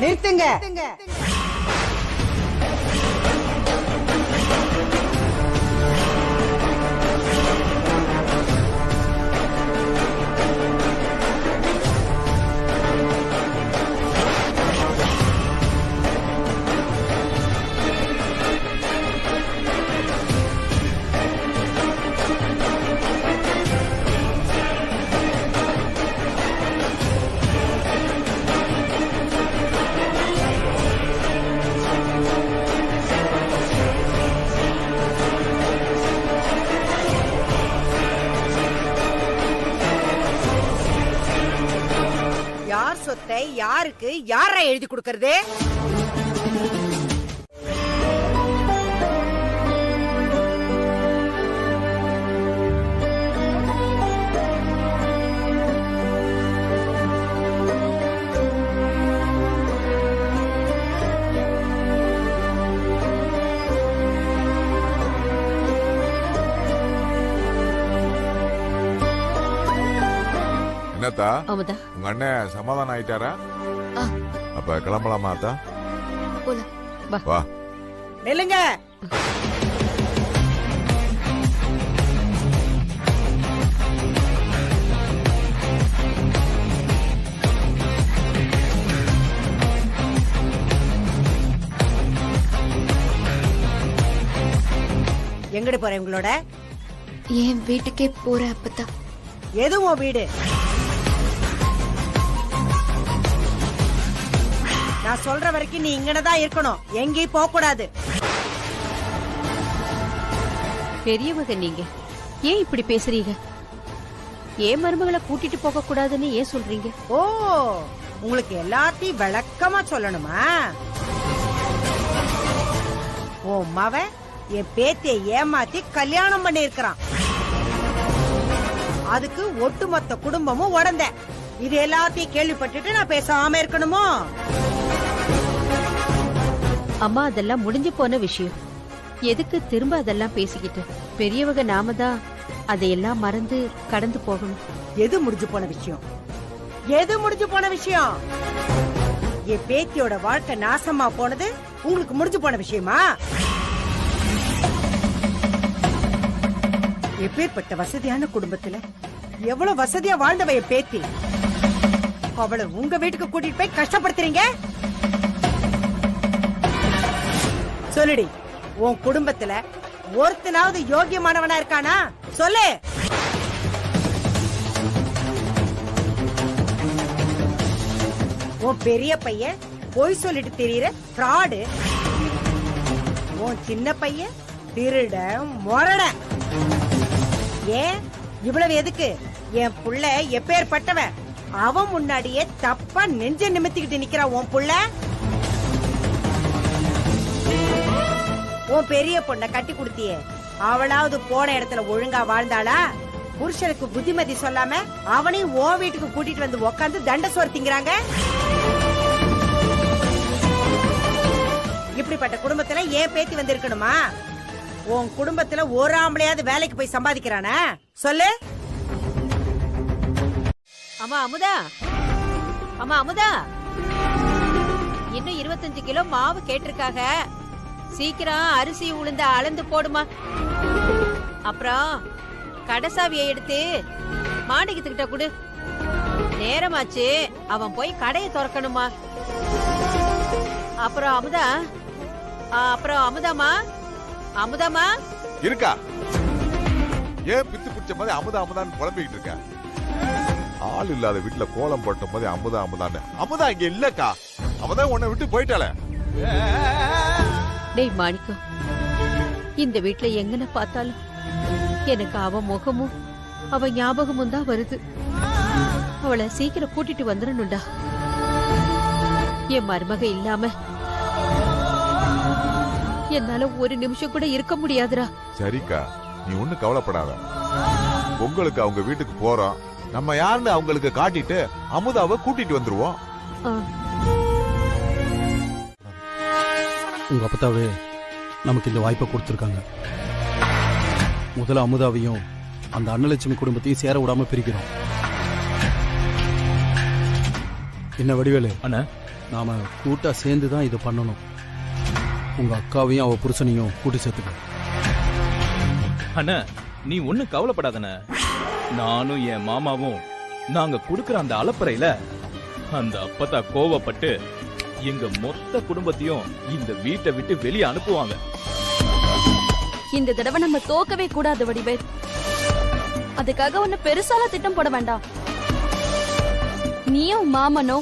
நிறுத்துங்க. யார் சொத்தை யாருக்கு யாரா எழுதி கொடுக்கறது? என்னத்தா அமுதா, உங்க அண்ணன் சமாதானம் ஆயிட்டாரா? ஆ. அப்ப கிளம்பலாமா அத்தா? போலாம். வா. நில்லுங்க. எங்கடி போற உங்களோட? என் வீட்டுக்கே போற அப்பத்தா. எதுவும் வீடு? நான் சொல்ற வரைக்கும் நீ இங்கனதான் இருக்கணும், எங்கேயும் போக கூடாது. பெரியவங்க நீங்க ஏன் இப்படி பேசுறீங்க? ஏன் மருமகளை கூட்டிட்டு போக கூடாதுன்னு ஏன் சொல்றீங்க? ஓ, உங்களுக்கு எல்லாத்தையும் விளக்கமா சொல்லணுமா? உன் மவன் என் பேத்திய ஏமாத்தி கல்யாணம் பண்ணி இருக்கிறான். அதுக்கு ஒட்டுமொத்த குடும்பமும் உடந்த. இது எல்லாத்தையும் கேள்விப்பட்டுட்டு நான் பேசாம இருக்கணுமோ? அம்மா, அதெல்லாம் முடிஞ்சு போன விஷயம். எதுக்கு திரும்ப அதெல்லாம் பேசிக்கிட்டு? பெரியவங்க நாம தான் அதையெல்லாம் மறந்து கடந்து போகணும். எது முடிஞ்சு போன விஷயம்? எது முடிஞ்சு போன விஷயம்? என் பேத்தியோட வாழ்க்கை நாசமா போனது உங்களுக்கு முடிஞ்சு போன விஷயமா? எப்பேற்பட்ட வசதியான குடும்பத்துல எவ்வளவு வசதியா வாழ்ந்தவ என் பேத்தி. அவளை உங்க வீட்டுக்கு கூட்டிட்டு போய் கஷ்டப்படுத்துறீங்க. சொல்லுடி, உன் குடும்பத்துல ஒருத்தனாவது யோகியமானவனா இருக்கானா? சொல்லு. உன் பெரிய பையன் பொய் சொல்லிட்டு தெரியற ஃப்ராடு. உன் சின்ன பையன் திருட முரட. ஏன் இவ்வளவு எதுக்கு? என் புள்ள எப்பேற்பட்டவன், அவன் முன்னாடியே தப்பா நெஞ்ச நிமித்திக்கிட்டு நிக்கிறா உன் புள்ள. உன் பெரிய பொண்ண கட்டி கொடுத்தியே, அவளாவது போன இடத்துல ஒழுங்கா வாழ்ந்தாளா? புருஷனுக்கு புத்திமதி சொல்லாம அவனையும் ஓ வீட்டுக்கு கூட்டிட்டு வந்து உக்காந்து தண்ட சோறு திங்கிறாங்க. இப்படிப்பட்ட குடும்பத்துல ஏன் பேத்தி வந்து இருக்கணுமா? உன் குடும்பத்துல ஒரு ஆம்பளையாவது வேலைக்கு போய் சம்பாதிக்கிறானா? சொல்லு. அம்மா அமுதா, அம்மா அமுதா, இன்னும் 25 கிலோ மாவு கேட்டிருக்காக. சீக்கிரம் அரிசி உளுந்த அளந்து போடுமா. அப்புறம் கடைசாவியை எடுத்து மாணிக்கத்துக்கிட்ட கொடு. நேரமாச்சு, அவன் போய் கடையை திறக்கணுமா. அப்புறம் அமுதா, அப்புறம் அமுதாமா, அமுதாமா இருக்கா? ஏன் பித்து பிடிச்ச மாதிரி அமுதா அமுதான்னு புலம்பிக்கிட்டு இருக்க? ஆள் இல்லாத வீட்டுல கோலம் போட்ட போது அமுதா அமுதான்னு. அமுதா இங்க இல்லக்கா, அவதான் உன்னை விட்டு போயிட்டாளே. டேய் மாணிக்கம், இந்த வீட்டுல எங்கன பார்த்தாலும் எனக்கு அவ முகமும் அவ ஞாபகமும் தான் வருது. அவளை சீக்கிரம் கூட்டிட்டு வந்துடணும்டா. என் மருமக இல்லாம என்னால ஒரு நிமிஷம் கூட இருக்க முடியாதுடா. சரிக்கா, நீ ஒண்ணு கவலைப்படாத. உங்களுக்கு அவங்க வீட்டுக்கு போறோம், நம்ம யாருன்னு அவங்களுக்கு காட்டிட்டு அமுதாவை கூட்டிட்டு வந்துருவோம். உங்க அப்பத்தாவே நமக்கு இந்த வாய்ப்பை கொடுத்துருக்காங்க. முதல்ல அமுதாவையும் அந்த அன்னலட்சுமி குடும்பத்தையும் சேர விடாம பிரிக்கிறோம். என்ன வடிவேலு அண்ணா, நாம கூட்டா சேர்ந்து தான் இதை பண்ணணும். உங்க அக்காவையும் அவ புருஷனையும் கூட்டி சேர்த்துக்க. அண்ணா நீ ஒண்ணு கவலைப்படாதண்ண. நானும் என் மாமாவும் நாங்க குடுக்கற அந்த அலப்பறையில அந்த அப்பத்தா கோவப்பட்டு எங்க மொத்த குடும்பத்தையும் இந்த வீட்டை விட்டு வெளியே அனுப்புவாங்க. இந்த தடவை நம்ம தோக்கவே கூடாது வடிவேல். அதுக்காக ஒண்ணு பெருசால திட்டம் போட வேண்டாம். நீயும் மாமனோ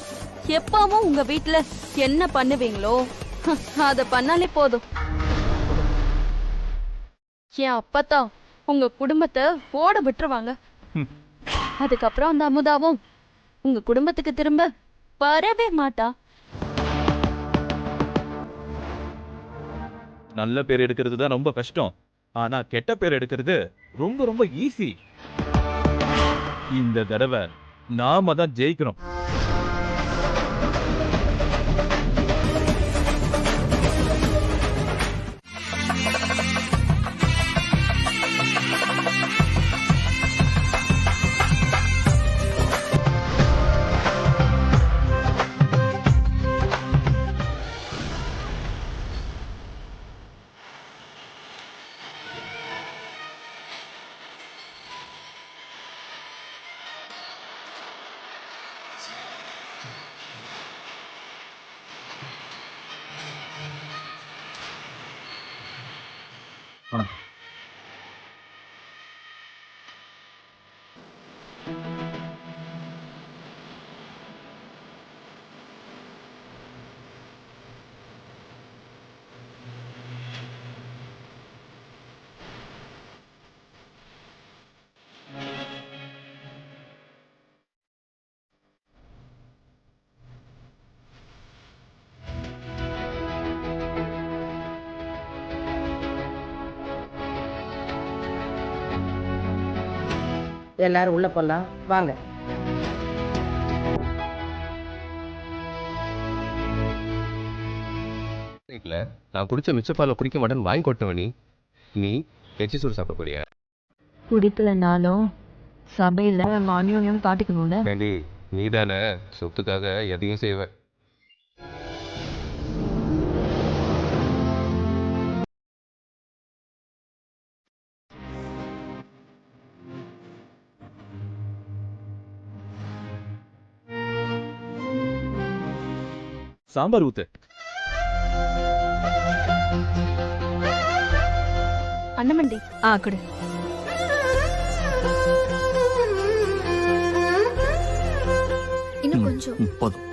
எப்பவும் உங்க வீட்டுல என்ன பண்ணுவீங்களோ அத பண்ணாலே போதும். என் அப்பத்தா உங்க குடும்பத்தை ஓட விட்டுருவாங்க. அதுக்கப்புறம் அந்த அமுதாவும் உங்க குடும்பத்துக்கு திரும்ப வரவே மாட்டா. நல்ல பேர் எடுக்கிறது தான் ரொம்ப கஷ்டம். ஆனா கெட்ட பேர் எடுக்கிறது ரொம்ப ரொம்ப ஈஸி. இந்த தடவை நாம தான் ஜெயிக்கணும். எல்லாரும் உள்ள போலாம் வாங்க. நான் குடிச்ச மிச்சப்பால குடிக்க மாட்டேன்னு வாங்கி கொட்டவனி. நீ வெச்சி சோறு சாப்பிட போறியா? குடிக்கலனாலும் சபையில அநியோன்யம் காட்டிக்கணும்ல. வேண்டி நீ தானே சொத்துக்காக எதையும் செய்வ. சாம்பார் ஊத்து. அண்ணமண்டி குடு. இன்னும் கொஞ்சம். போதும்.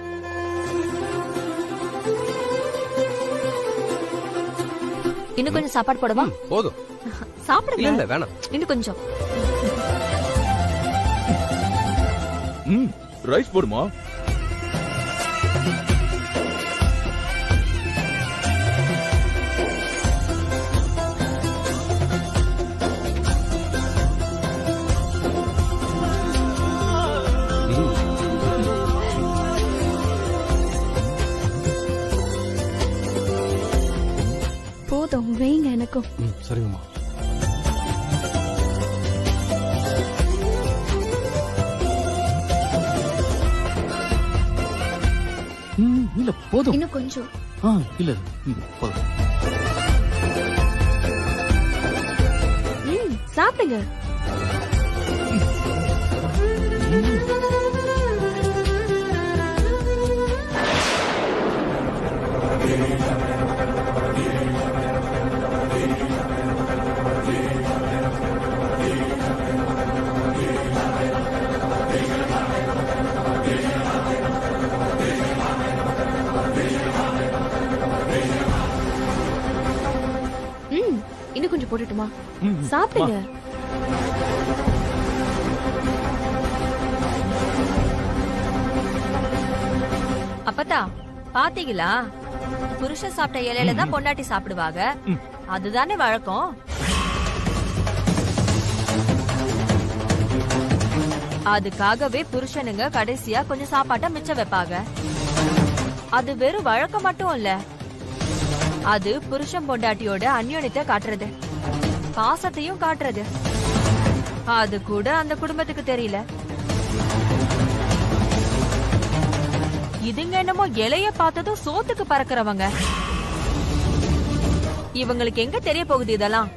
இன்னும் கொஞ்சம் சாப்பாடு போடவா? போதும். சாப்பிடுங்க. இல்ல வேணாம். இன்னும் கொஞ்சம். ரைஸ் போடுமா? போதும் வைங்க எனக்கும். சரிங்கம்மா. இல்ல போதும். இன்னும் கொஞ்சம். இல்ல போதும். சாப்பிடுங்க. இன்னும் கொஞ்சம் போட்டுட்டுமா? சாப்பிடுங்க. அப்பத்தா பாத்தீங்களா, புருஷன் சாப்பிட்ட இலையில தான் பொண்டாட்டி சாப்பிடுவாங்க. அதுதானே வழக்கம். அதுக்காகவே புருஷனுங்க கடைசியா கொஞ்சம் சாப்பாட்டை மிச்சம் வைப்பாங்க. அது வெறும் வழக்கம் மட்டும் இல்ல, அது புருஷன் பொண்டாட்டியோட அந்யோன்யத்தை காட்டுறது, பாசத்தையும் காட்டுறது. அது கூட அந்த குடும்பத்துக்கு தெரியல. இதுங்க என்னமோ இலைய பார்த்ததும் சோத்துக்கு பறக்கிறவங்க. இவங்களுக்கு எங்க தெரிய போகுது இதெல்லாம்?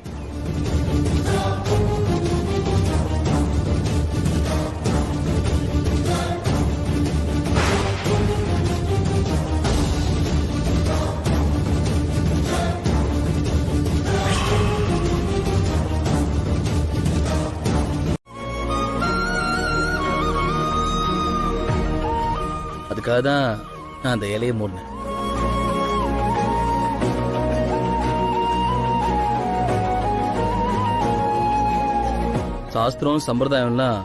அதுக்காக தான் நான் அந்த இலையை மூடினேன். சாஸ்திரம் சம்பிரதாயம்லாம்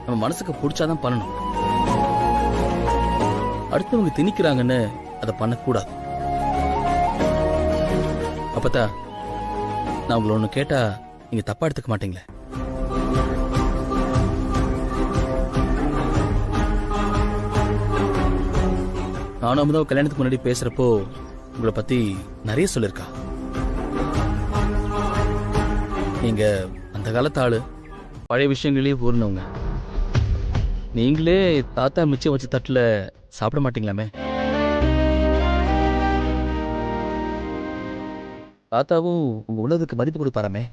நம்ம மனசுக்கு பிடிச்சாதான் பண்ணணும். அடுத்தவங்க திணிக்கிறாங்கன்னு அதை பண்ணக்கூடாது. அப்பத்தா, நான் உங்களை ஒண்ணு கேட்டா நீங்க தப்பா எடுத்துக்க மாட்டீங்களே? நானும் அமுதாவை கல்யாணத்துக்கு முன்னாடி பேசுறப்போ உங்களை பத்தி நிறைய சொல்லிருக்கா. நீங்க அந்த காலத்து ஆளு, பழைய விஷயங்களே ஊர்னவங்க. நீங்களே தாத்தா மிச்சம் வச்ச தட்டுல சாப்பிட மாட்டீங்களாமே? தாத்தாவும் உங்க உணவுக்கு மதிப்பு கொடுப்பாராமே?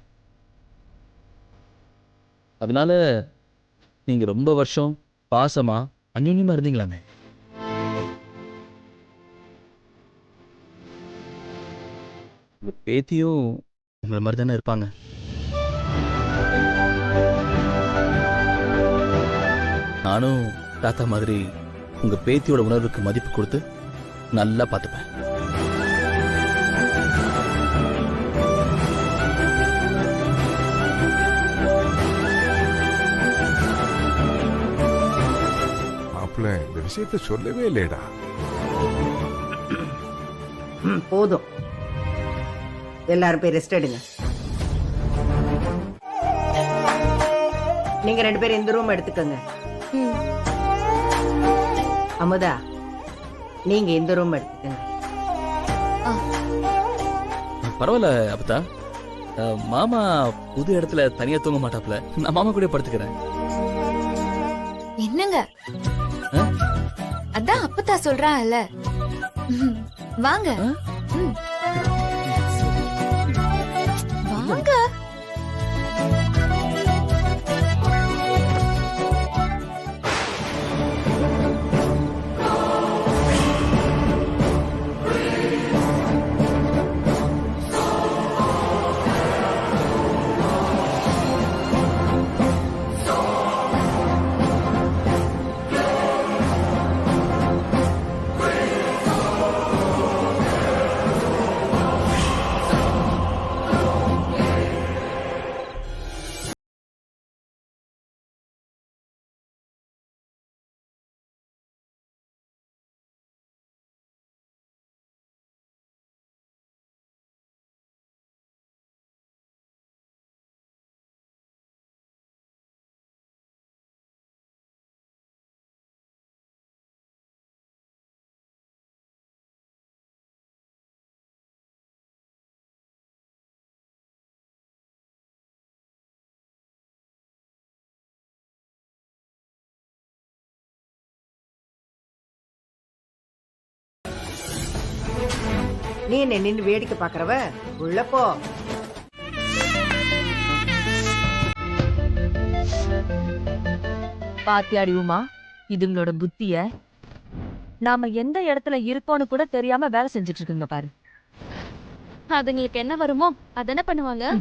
அதனால நீங்க ரொம்ப வருஷம் பாசமா அந்யோன்யமா இருந்தீங்களாமே? உங்க பேத்தியும் உங்களை மாதிரி தானே இருப்பாங்க. நானும் தாத்தா மாதிரி உங்க பேத்தியோட உணர்வுக்கு மதிப்பு கொடுத்து நல்லா பார்த்துப்பேன். மாப்பிள்ள இந்த விஷயத்தை சொல்லவே இல்லையடா. போதும், எல்லாரும் போய் ரெஸ்ட் எடுங்க. நீங்க 2 பேரும் இந்த ரூம் எடுத்துக்கங்க. அமுதா, நீங்க இந்த ரூம் எடுத்துக்கங்க. பரவாயில்ல அப்பதா, மாமா புது இடத்துல தனியா தூங்க மாட்டாப்ல. நான் மாமா கூட படுத்துக்கிறேன். என்னங்க அதான் அப்பத்தா சொல்றான்ல, வாங்க. வாங்க. நீ என்ன நின்று வேடிக்கை பாக்குறவ? உள்ள போ. பாத்தியாடி உமா, இதுங்களோட புத்திய. நாம எந்த இடத்துல இருக்கோன்னு கூட தெரியாம வேலை செஞ்சுட்டு இருக்குங்க பாரு. அதுங்களுக்கு என்ன வருமோ அதென்ன பண்ணுவாங்க.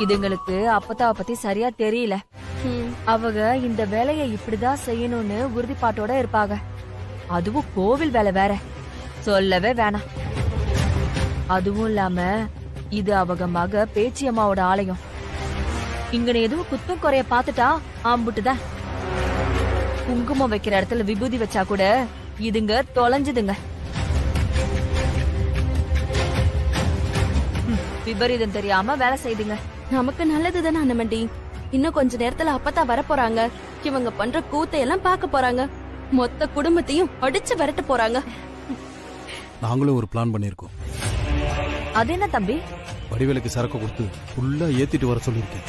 இதுங்களுக்கு அப்பத்தாவை பத்தி சரியா தெரியல. அவங்க இந்த வேலையை இப்படிதான் செய்யணும்னு உறுதிப்பாட்டோட இருப்பாங்க. அதுவும் கோவில் வேலை வேற, சொல்லவே வேணாம். அதுவும் இல்லாம இது அவங்க மக பேச்சியம்மாவோட ஆலயம். இங்க எதுவும் குத்தம் குறைய பாத்துட்டா ஆம்புட்டுதான். குங்குமம் வைக்கிற இடத்துல விபூதி வச்சா கூட இதுங்க தொலைஞ்சுதுங்க. விபரீதம் தெரியாம வேலை செய்துங்க. நமக்கு நல்லதுதானே அண்ணமண்டி. இன்னும் கொஞ்ச நேரத்துல அப்பத்தா வர போறாங்க. இவங்க பண்ற கூத்தையெல்லாம் பார்க்க போறாங்க. மொத்த குடும்பத்தையும் அடிச்சு விரட்ட போறாங்க. நாங்களும் ஒரு பிளான் பண்ணிருக்கோம். அது என்ன தம்பி? வடிவேலுக்கு சரக்கு கொடுத்து ஃபுல்லா ஏத்திட்டு வர சொல்லியிருக்கேன்.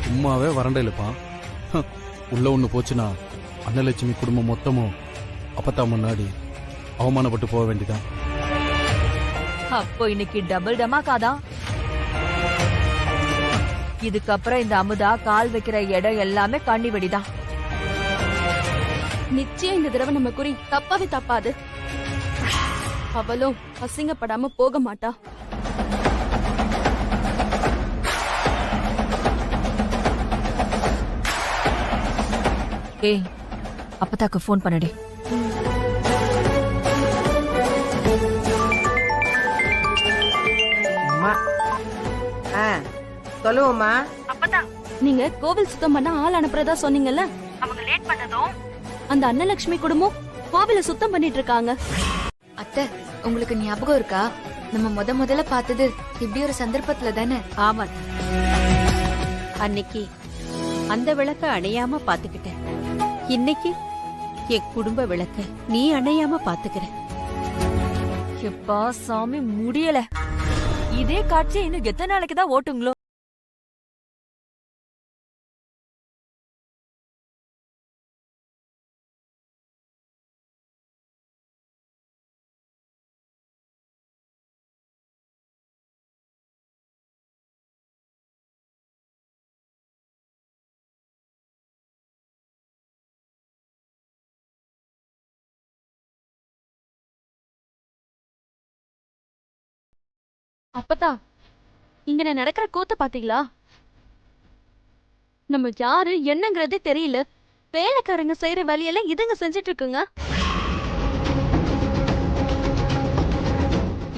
சும்மாவே வறண்ட இழுப்பான். உள்ள ஒண்ணு போச்சுன்னா அன்னலட்சுமி குடும்பம் மொத்தமும் அப்பத்தா முன்னாடி அவமானப்பட்டு போக வேண்டியதான். அப்போ இன்னைக்கு டபுள் டமாக்காதான். இதுக்கப்புறம் இந்த அமுதா கால் வைக்கிற இடம் எல்லாமே கண்ணி வெடிதான். நிச்சயம் இந்த தடவை நம்ம குறி தப்பாவே தப்பாது. அவளும் அசிங்கப்படாம போக மாட்டா. ஏய், அப்பதாக்கு போன் பண்ணடி. சொல்லுவோமா? அப்பதா நீங்க கோவில் சுத்தம் பண்ண ஆள் அனுப்புறதா சொன்னீங்கல்ல, அவங்க லேட் பண்ணதும் அந்த அன்னலட்சுமி குடும்பம் கோவில சுத்தம் பண்ணிட்டு இருக்காங்க. அத்தை, உங்களுக்கு ஞாபகம் இருக்கா? நம்ம முதல்ல பார்த்தது இப்படி ஒரு சந்தர்ப்பத்துல தானே? ஆமா, அன்னைக்கு அந்த விளக்க அணையாம பாத்துக்கிட்டேன். இன்னைக்கு என் குடும்ப விளக்க நீ அணையாம பாத்துக்கிற. எப்பா சாமி, முடியல. இதே காட்சி இன்னும் எத்தனை நாளைக்கு தான் ஓட்டுங்களோ? அப்பதா, இங்க நடக்கிற கூத்த பாத்தீங்களா? நம்ம யாரு என்னங்கறதே தெரியல. வேலைக்காரங்க செய்யற வேலையெல்லாம் இதுங்க செஞ்சிட்டு இருக்குங்க.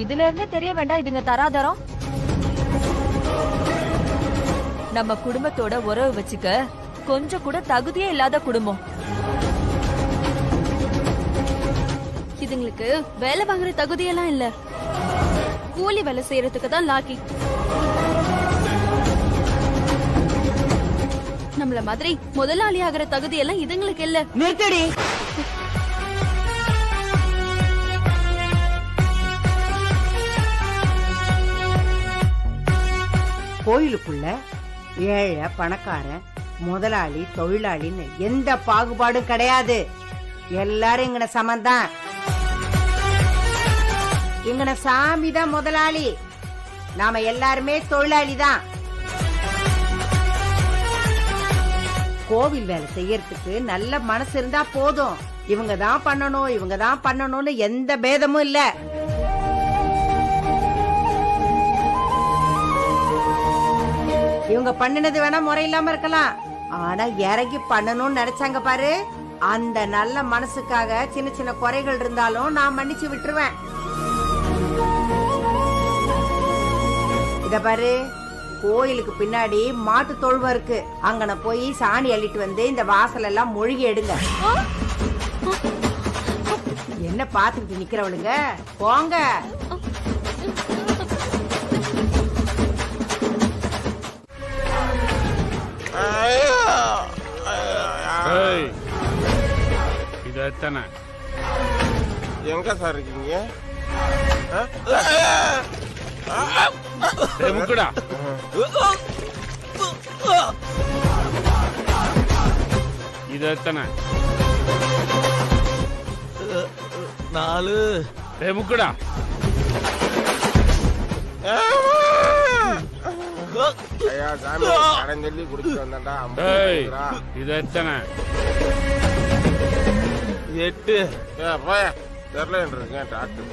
இதுல இருந்து தெரிய வேண்டாம் இதுங்க தராதரம். நம்ம குடும்பத்தோட உறவு வச்சுக்க கொஞ்சம் கூட தகுதியே இல்லாத குடும்பம். இதுங்களுக்கு வேலை வாங்குற தகுதியெல்லாம் இல்ல, கூலி வேலை செய்யறதுக்கு தான் லாக்கி. நம்மள மாதிரி முதலாளி ஆகிற தகுதி எல்லாம் இதுங்களுக்கு இல்ல. நிறுத்தடி. கோயிலுக்குள்ள ஏழை பணக்காரன் முதலாளி தொழிலாளின்னு எந்த பாகுபாடும் கிடையாது. எல்லாரும் இங்கன சமந்தான். இங்கன சாமி தான் முதலாளி, நாம எல்லாருமே தொழிலாளி தான். கோவில் வேலை செய்யறதுக்கு நல்ல மனசு இருந்தா போதும். இவங்க தான் பண்ணணும், இவங்க தான் பண்ணணும்னு எந்த பேதமும் இல்ல. இவங்க பண்ணினது வேணா முறை இல்லாம இருக்கலாம், ஆனா இறங்கி பண்ணணும்னு நினைச்சாங்க பாரு, அந்த நல்ல மனசுக்காக சின்ன சின்ன குறைகள் இருந்தாலும் நான் மன்னிச்சு விட்டுருவேன். இத பாரு, கோயிலுக்கு பின்னாடி மாட்டு தொழுவம் இருக்கு. அங்கன போய் சாணி அள்ளிட்டு வந்து இந்த வாசல் எல்லாம் மொழிகி எடுங்க. என்ன பாத்துக்கிட்டு நிக்கிறவளுங்க, போங்க. இது எத்தனை? எங்க சார் இருக்கீங்க? முக்குடா. இது எத்தனை? 4. முக்குடா. சொல்லி குடிச்சு வந்தா. இது எத்தனை? 8. போய தெரியல இருக்கேன் டாக்டர்.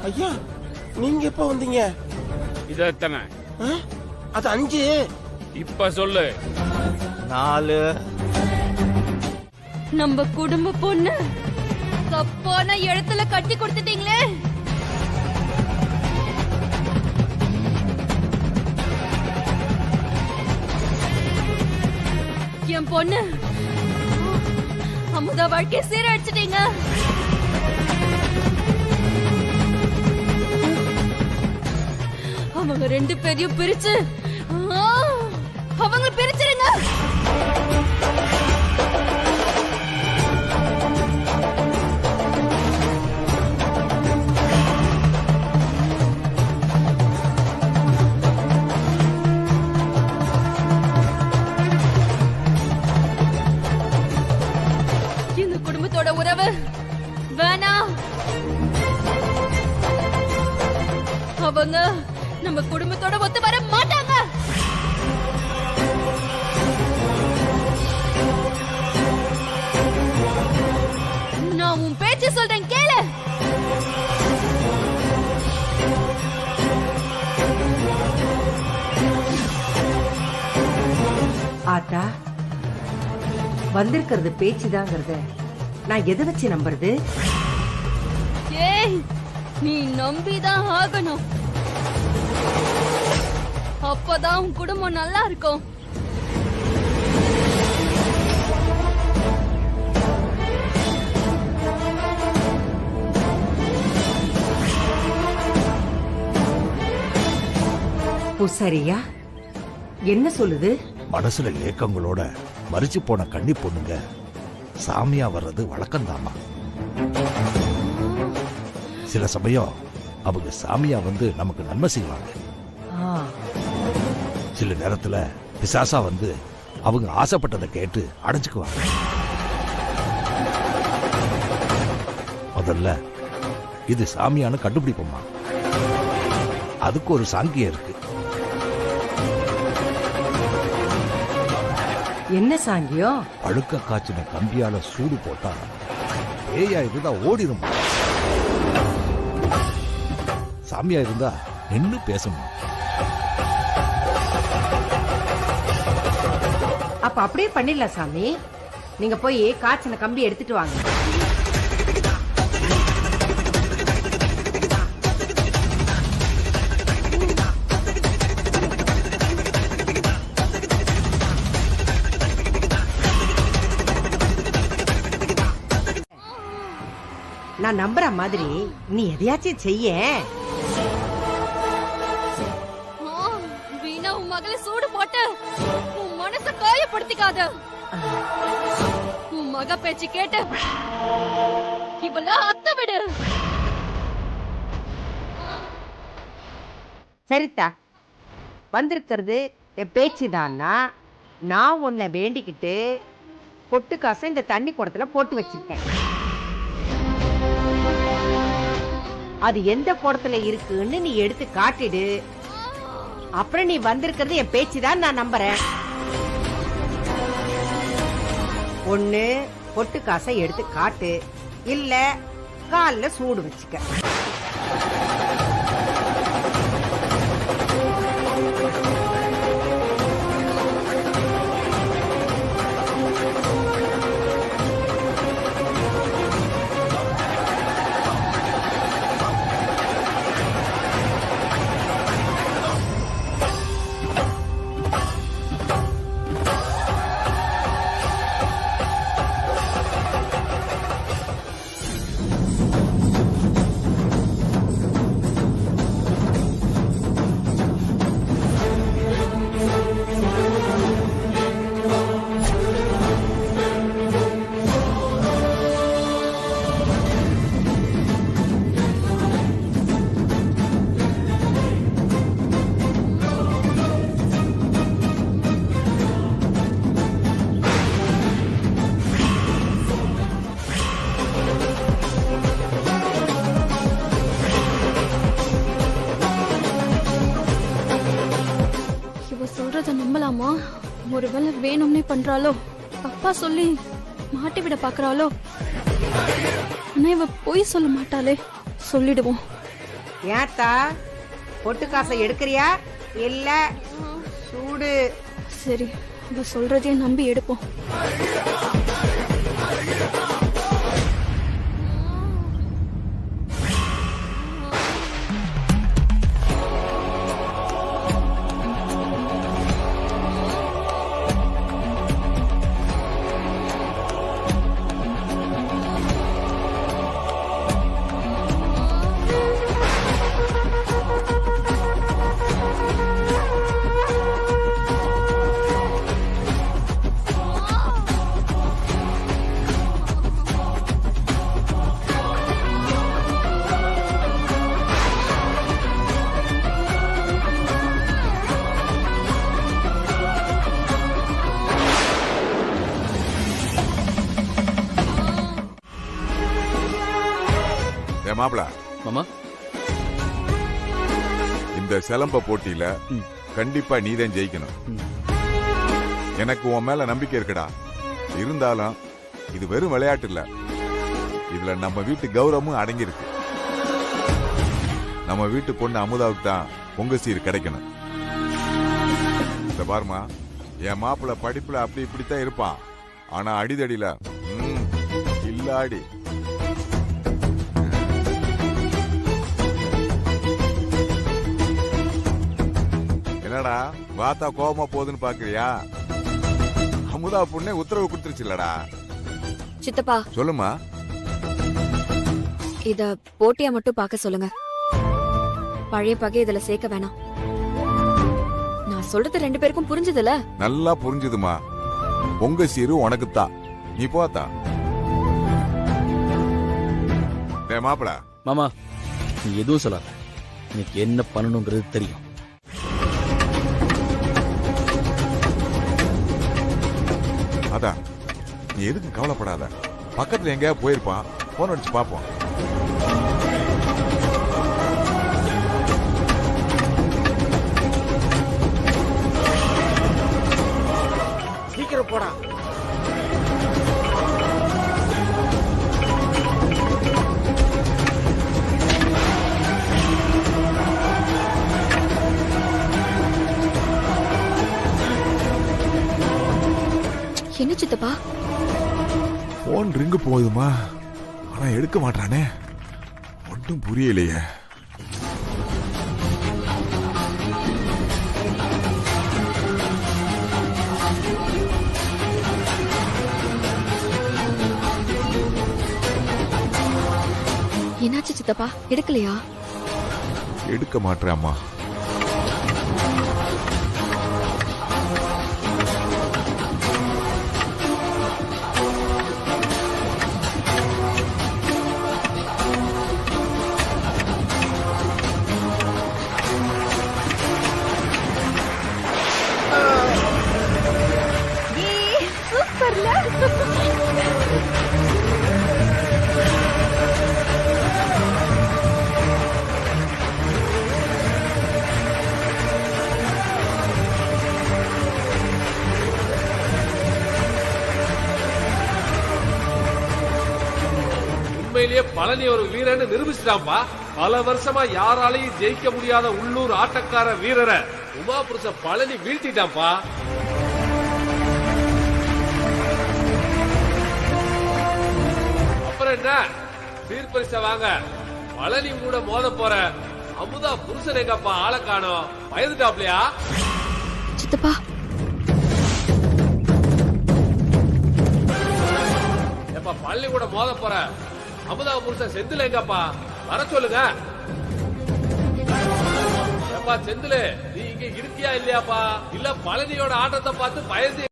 ஐயா நீங்க எப்ப வந்தீங்க? இது எத்தனை? அது 5. இப்ப சொல்லு. 4. நம்ம குடும்ப பொண்ணு தப்பான இடத்துல கட்டி கொடுத்துட்டீங்களே. என் பொண்ணு அமுதா வாழ்க்கைய சீரழிச்சிட்டீங்க. அவங்க 2 பேரையும் பிரிச்சு அவங்க பிரிச்சிருங்க. இந்த குடும்பத்தோட உறவு வேணாம். அவங்க நம்ம குடும்பத்தோட ஒத்து வர மாட்டாங்க. நான் உன் பேச்சு சொல்றேன் கேளு. ஆத்தா வந்திருக்கிறது பேச்சுதாங்கிறத நான் எதை வச்சு நம்புறது? ஏய், நீ நம்பிதான் ஆகணும். அப்பதான் உன் குடும்பம் நல்லா இருக்கும். பூசாரியா என்ன சொல்லுது? மனசுல ஏக்கங்களோட மரிச்சு போன கன்னி பொண்ணுங்க சாமியா வர்றது வழக்கம்தாமா. சில சமயம் அவங்க சாமியா வந்து நமக்கு நன்மை செய்வாங்க. சில நேரத்துல பிசாசா வந்து அவங்க ஆசைப்பட்டதை கேட்டு அடைச்சுக்குவாங்க. முதல்ல இது சாமியான்னு கண்டுபிடிப்போமா. அதுக்கு ஒரு சாங்கியம் இருக்கு. என்ன சாங்கியம்? பழுக்க காய்ச்சின கம்பியால சூடு போட்டா பேயா இருந்தா ஓடிடும். சாமியா இருந்தா நின்னு பேசணும். அப்ப அப்படியே பண்ணிடலாம் சாமி. நீங்க போய் காய்ச்சின கம்பி எடுத்துட்டு வாங்க. நான் நம்புற மாதிரி நீ எதையாச்சும் செய்ய. வீணா உன் மகளை சூடு போட்டு உன் மனச காயப்படுத்திக்காத. உன் மக பேச்சு கேட்டு இவள அத்த விடு. சரிதா, வந்திருக்கிறது என் பேச்சுதான்னா நான் உன்னை வேண்டிக்கிட்டு பொட்டு காசை இந்த தண்ணி குடத்துல போட்டு வச்சிருக்கேன். அது எந்த குடத்துல இருக்குன்னு நீ எடுத்து காட்டிடு. அப்புறம் நீ வந்திருக்கிறது என் பேச்சுதான் நான் நம்புறேன். ஒண்ணு பொட்டு காசை எடுத்து காட்டு, இல்ல கால்ல சூடு வச்சுக்க. வேணும்னே பண்றாளோ, அப்பா சொல்லி மாட்டி விட பாக்குறாளோ. ஆனா இவ பொய் சொல்ல மாட்டாளே, சொல்லிடுவோம். ஏத்தா பொட்டு காசை எடுக்கிறியா இல்ல சூடு? சரி, இவ சொல்றதையே நம்பி எடுப்போம். மாப்ள மாமா, இந்த சிலம்ப போட்டியில கண்டிப்பா நீதான் ஜெயிக்கணும். எனக்கு உன் மேல நம்பிக்கை இருக்குடா. இருந்தாலும் இது வெறும் விளையாட்டு இல்ல, இதுல நம்ம வீட்டு கௌரவமும் அடங்கியிருக்கு. நம்ம வீட்டு பொண்ணு அமுதாவுக்கு தான் பொங்க சீர் கிடைக்கணும். இந்த பாருமா, என் மாப்பிள்ள படிப்புல அப்படி இப்படித்தான் இருப்பான். ஆனா அடிதடியில இல்லாடி. என்னடா வாத்தா கோபமா போகுதுன்னு பாக்குறியா? அமுதா பொண்ணே உத்தரவு கொடுத்துருச்சுல்லடா. சித்தப்பா சொல்லுமா. இத போட்டியா மட்டும் பார்க்க சொல்லுங்க. பழைய பகை இதுல சேர்க்க வேணாம். நான் சொல்றது 2 பேருக்கும் புரிஞ்சதுல? நல்லா புரிஞ்சுதுமா. பொங்க சீரு உனக்குத்தான், நீ போத்தா. மாப்பிள மாமா, நீ எதுவும் சொல்லாத. எனக்கு என்ன பண்ணணுங்கிறது தெரியும். அதான், நீ எதுக்கு கவலைப்படாத. பக்கத்துல எங்கேயா போயிருப்பான், போன் அடிச்சு பாப்போம். சீக்கிரம் போடா. என்ன சித்தப்பா? போன் ரிங்கு போகுதுமா, ஆனா எடுக்க மாட்டானே. ஒன்றும் புரியலையே. என்னாச்சு சித்தப்பா, எடுக்கலையா? எடுக்க மாட்டேன் அம்மா. உண்மையிலேயே பழனி ஒரு வீரன்னு நிரூபிச்சிட்டான்பா. பல வருஷமா யாராலையும் ஜெயிக்க முடியாத உள்ளூர் ஆட்டக்கார வீரரை உமா புருஷ பழனி வீழ்த்திட்டான்பா. அப்புறம் என்ன, சீர்பரிச வாங்க பழனி கூட மோத போற அமுதா புருஷன் எங்கப்பா? ஆளை காணோம், பயந்துட்டாப்லையா? சித்தப்பா, எப்ப பழனி கூட மோத போற அமுதா புருஷன் செந்தில் எங்கப்பா? வர சொல்லுங்க. எப்பா செந்தில், நீ இங்க இருக்கியா இல்லையாப்பா? இல்ல பழனியோட ஆட்டத்தை பார்த்து பயந்து